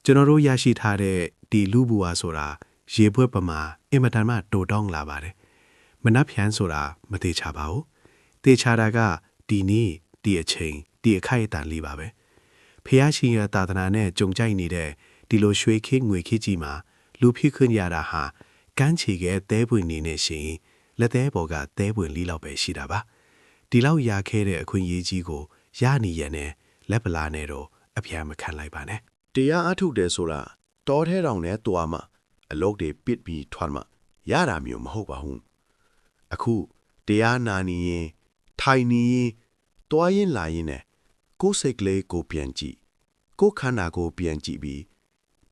ကျွန်တော်တို့ရရှိထားတဲ့ဒီလူဘဝဆိုတာရေဘွက်ပမာအင်မတန်မှတိုတောင်းလာပါတယ်မနှက်ဖြန်ဆိုတာမသေးချပါဘူးသေချာတာကဒီနေ့ဒီအချိန်ဒီအခိုက်အတန့်လေးပါပဲဖះရှင်ရသာသနာနဲ့ကြုံကြိုက်နေတဲ့ဒီလိုရွှေခေးငွေခေးကြီးမှာလူဖြစ်ခွင့်ရတာဟာကန်းချီကဲသဲပွင့်နေနေရှင်လက်သေးပေါ်ကသဲပွင့်လေးလောက်ပဲရှိတာပါဒီလောက်ရခဲ့တဲ့အခွင့်အရေးကြီးကိုရနေရနဲ့လက်ပလာနဲ့တော့အပြာမခံလိုက်ပါနဲ့ တရားအထုတ်တယ်ဆိုတာတောထဲတောင်နဲ့တွားမှအလုတ်တွေပစ်ပြီးထွန်းမှရတာမျိုးမဟုတ်ပါဘူးအခုတရားနာနေရင်ထိုင်နေရင်တွားရင်လာရင်နဲ့ကိုယ်စိတ်ကလေးကိုပြန်ကြည့်ကိုယ်ခန္ဓာကိုပြန်ကြည့်ပြီး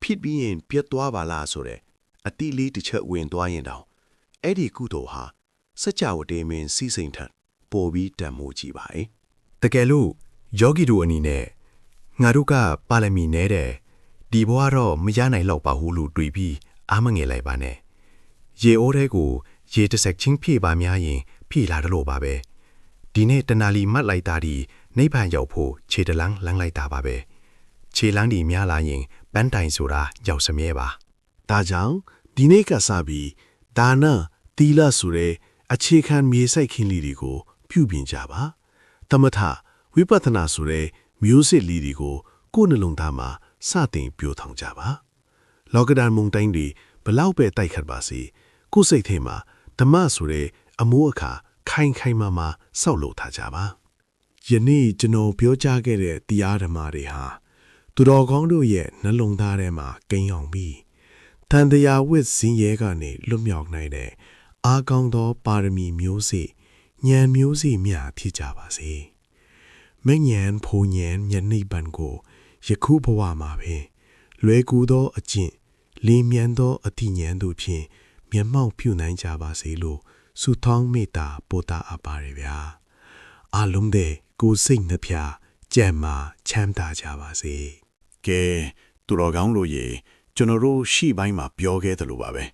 ဖြစ်ပြီးရင်ပြတ်သွားပါလားဆိုတဲ့အတိလေးတစ်ချက်ဝင်သွားရင်တောင်အဲ့ဒီကုသိုလ်ဟာစัจ java တေမင်းစီစိန်ထံပို့ပြီးတန်မိုးကြည့်ပါအေး တကယ်လို့ယောဂီတို့အနေနဲ့ငါတို့ကပါရမီနေတဲ့ဒီဘဝတော့မရနိုင်တော့ပါဘူးလို့တွေးပြီးအားမငယ်လိုက်ပါနဲ့ရေအိုးထဲကိုရေတစ်ဆက်ချင်းဖြည့်ပါများရင်ဖြည့်လာတယ်လို့ပါပဲဒီနေ့တနာလီမှတ်လိုက်တာဒီနိဗ္ဗာန်ရောက်ဖို့ခြေတလန်းလန်းလိုက်တာပါပဲခြေလန်းဒီများလာရင်ပန်းတိုင်ဆိုတာရောက်စမြဲပါ ဒါကြောင့်ဒီနေ့ကစပြီးဒါနသီလဆိုတဲ့အခြေခံမြေစိုက်ခင်းလေးတွေကိုပြုပြင်ကြပါသမထဝိပဿနာဆိုတဲ့မျိုးစစ်လေးတွေကိုကိုယ်နှလုံးသားမှာစတင်ပြိုထောင်ကြပါလောကဒန်မုန်တိုင်းတွေဘလောက်ပဲတိုက်ခတ်ပါစေကိုယ်စိတ်ထဲမှာဓမ္မဆိုတဲ့အမိုးအခါခိုင်ခိုင်မာမာစောက်လုပ်ထားကြပါယနေ့ကျွန်တော်ပြောကြားခဲ့တဲ့တရားဓမ္မတွေဟာသူတော်ကောင်းတို့ရဲ့နှလုံးသားထဲမှာကိန်းအောင်ပြီးတန်တရားဝတ်စင်ရဲကနေလွတ်မြောက်နိုင်တဲ့အာကောင်းသောပါရမီမျိုးစေ့ဉာဏ်မျိုးစေ့များဖြစ်ကြပါစေမဉဏ်ဖိုဉဏ်ဉာဏ်နိဗ္ဗာန်ကိုယခုဘဝမှာပဲလွယ်ကူသောအကျင့်လင်းမြန်သောအတိဉာဏ်တို့ဖြင့်မျက်မှောက်ပြုနိုင်ကြပါစေလို့ဆုတောင်းမေတ္တာပို့တာအပ်ပါရဗျာအလုံးတဲ့ကိုယ်စိတ်နှဖျားကြံ့မာချမ်းသာကြပါစေကဲသူတော်ကောင်းတို့ရေကျွန်တော်တို့ရှိပိုင်းမှာပြောခဲ့တယ်လို့ပါပဲ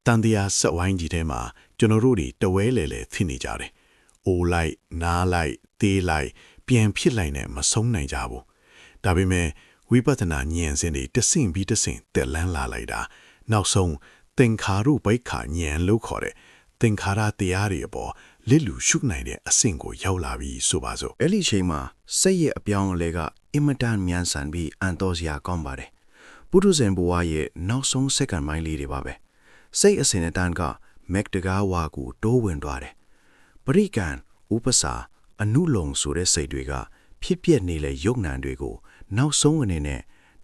တန်တရားဆက်ဝိုင်းကြီးထဲမှာကျွန်တော်တို့တွေတဝဲလေလေဖြစ်နေကြတယ်အိုလိုက်နားလိုက်သေးလိုက်ပြန်ဖြစ်လိုက်နဲ့မဆုံးနိုင်ကြဘူးဒါပေမဲ့ဝိပဿနာဉာဏ်စဉ်တွေတဆင့်ပြီးတဆင့်တက်လန်းလာလိုက်တာနောက်ဆုံးသင်္ခါရုပ္ပိခာဉာဏ်လို့ခေါ်တဲ့သင်္ခါရတရားတွေအပေါ်လစ်လူရှုနိုင်တဲ့အဆင့်ကိုရောက်လာပြီဆိုပါစို့ အဲ့ဒီချိန်မှာစိတ်ရဲ့အပြောင်းအလဲကအင်မတန်မြန်ဆန်ပြီးအန်တော်စရာကောင်းပါတယ်ပုထုဇဉ်ဘဝရဲ့နောက်ဆုံးစက္ကန့်ပိုင်းလေးတွေပါပဲစိတ်အစဉ်အတန်းကမက်တကားဝါကိုတိုးဝင်သွားတယ်ပရိကံဥပစာ အနုလုံဆိုတဲ့စိတ်တွေကဖြစ်ပျက်နေတဲ့ယုံနံတွေကိုနောက်ဆုံးအနေနဲ့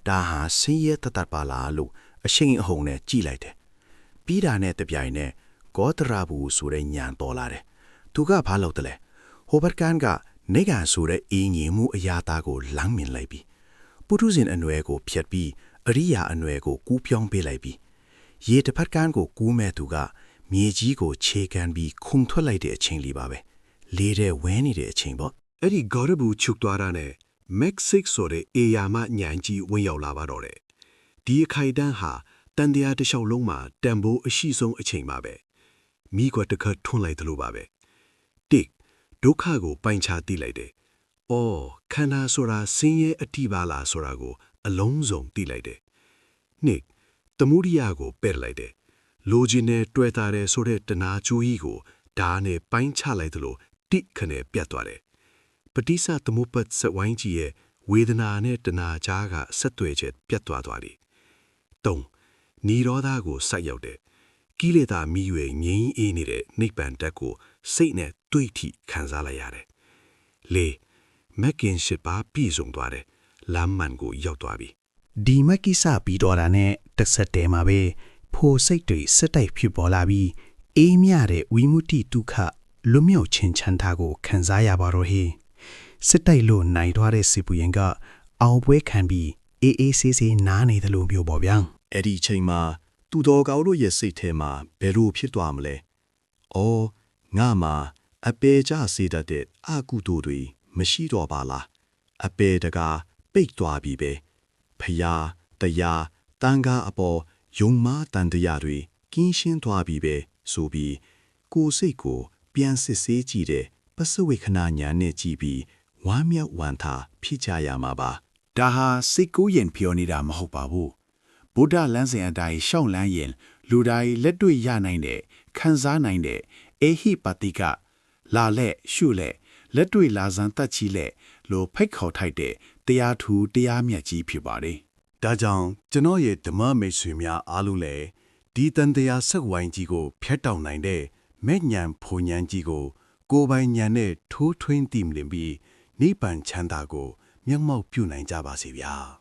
ဒါဟာဆင်းရဲတတ်ပါလားလို့အရှိန်အဟုန်နဲ့ကြည့်လိုက်တယ်။ပြီးတာနဲ့တပြိုင်နက်ဂေါတရာဘူးဆိုတဲ့ညံတော်လာတယ်။သူကဘာလုပ်တယ်လဲ။ဟိုဘတ်ကန်ကနေကန်ဆိုတဲ့အင်းကြီးမှုအရာသားကိုလမ်းမြင်လိုက်ပြီးပုထုဇဉ်အနွယ်ကိုဖျက်ပြီးအရိယာအနွယ်ကိုကူးပြောင်းပေးလိုက်ပြီးရေတစ်ဖက်ကန်ကိုကူးမဲ့သူကမြေကြီးကိုခြေကန်ပြီးခုန်ထွက်လိုက်တဲ့အချိန်လေးပါပဲလေးတဲ့ဝဲနေတဲ့အချိန်ပေါ့ အဲ့ဒီဂေါ်ရဘူးချုပ်သွားတာနဲ့မက္စစ်ဆိုတဲ့အေယာမညံကြီးဝင်ရောက်လာပါတော့တယ်ဒီအခိုင်တန်းဟာတန်တရားတစ်လျှောက်လုံးမှာတန်ဖိုးအရှိဆုံးအချိန်ပါပဲမိကွက်တစ်ခါထွန်းလိုက်သလိုပါပဲတစ်ဒုက္ခကိုပိုင်ချသိလိုက်တယ်အော်ခန္ဓာဆိုတာဆင်းရဲအတိပါလားဆိုတာကိုအလုံးစုံသိလိုက်တယ်နှစ်သမုဒိယကိုပယ်လိုက်တယ်လိုချင်နဲ့တွေ့တာတယ်ဆိုတဲ့တဏှာကြိုးကြီးကိုဓာတ်နဲ့ပိုင်းချလိုက်သလိုတိခနဲ့ပြတ်သွားတယ်ပဋိစ္စသမုပ္ပတ်စဝိုင်းကြီးရဲ့ဝေဒနာနဲ့တဏှာကြားကဆက်သွယ်ချက်ပြတ်သွားတယ်၃နိရောဓကိုစိုက်ရောက်တယ်ကိလေသာမိရွေငြိမ်းအေးနေတဲ့နိဗ္ဗာန်တက်ကိုစိတ်နဲ့တွေ့ထိခံစားလိုက်ရတယ်၄မက်ကင်ရှိပါပြည့်စုံသွားတယ်လမ်းမှန်ကိုရောက်သွားပြီ ဒီမက်ကိစပြီးတော့တာနဲ့တစ်ဆက်တည်းမှာပဲဖိုစိတ်တွေစက်တိုက်ဖြစ်ပေါ်လာပြီးအေးမြတဲ့ဝိမုတိဒုက္ခလွတ်မြောက်ခြင်းချမ်းသာကိုခံစားရပါတော့ဟေစက်တိုက်လို့နိုင်သွားတဲ့စီပူရင်ကအောင်ပွဲခံပြီးအေးအေးဆေးဆေးနားနေတယ်လို့ပြောပေါ်ဗျာ အဲ့ဒီချိန်မှာသူတော်ကောင်းတို့ရဲ့စိတ်ထဲမှာဘယ်လိုဖြစ်သွားမလဲ။အော်ငါမှာအပေကြစေတတ်တဲ့အကုသိုလ်တွေမရှိတော့ပါလား။အပေတကားပိတ်သွားပြီပဲ။ဖယားတရားတန်ခါအပေါ်ယုံမားတန်တရားတွေကင်းရှင်းသွားပြီပဲဆိုပြီးကိုယ်စိတ်ကိုပြန်စစ်ဆေးကြည့်တဲ့ပစဝေခဏညာနဲ့ကြည့်ပြီးဝမ်းမြောက်ဝမ်းသာဖြစ်ကြရမှာပါ။ ဒါဟာစိတ်ကူးရင်ပြောနေတာမဟုတ်ပါဘူးဗုဒ္ဓလမ်းစဉ်အတိုင်းရှောင်းလန်းရင်လူတိုင်းလက်တွေ့ရနိုင်တဲ့ခံစားနိုင်တဲ့အေဟိပတိကလာလက်ရှုလက်လက်တွေ့လာစမ်းတတ်ချီလက်လိုဖိတ်ခေါ်ထိုက်တဲ့တရားထူတရားမြတ်ကြီးဖြစ်ပါတယ်ဒါကြောင့်ကျွန်တော်ရဲ့ဓမ္မမိတ်ဆွေများအားလုံးလည်းဒီတန်တရားဆက်ဝိုင်းကြီးကိုဖျက်တောက်နိုင်တဲ့မဲ့ညံဖုန်ညံကြီးကိုကိုယ်ပိုင်ညံနဲ့ထိုးထွင်းတည်မြင်ပြီးနိဗ္ဗာန်ချမ်းသာကိုမျက်မှောက်ပြုနိုင်ကြပါစေဗျာ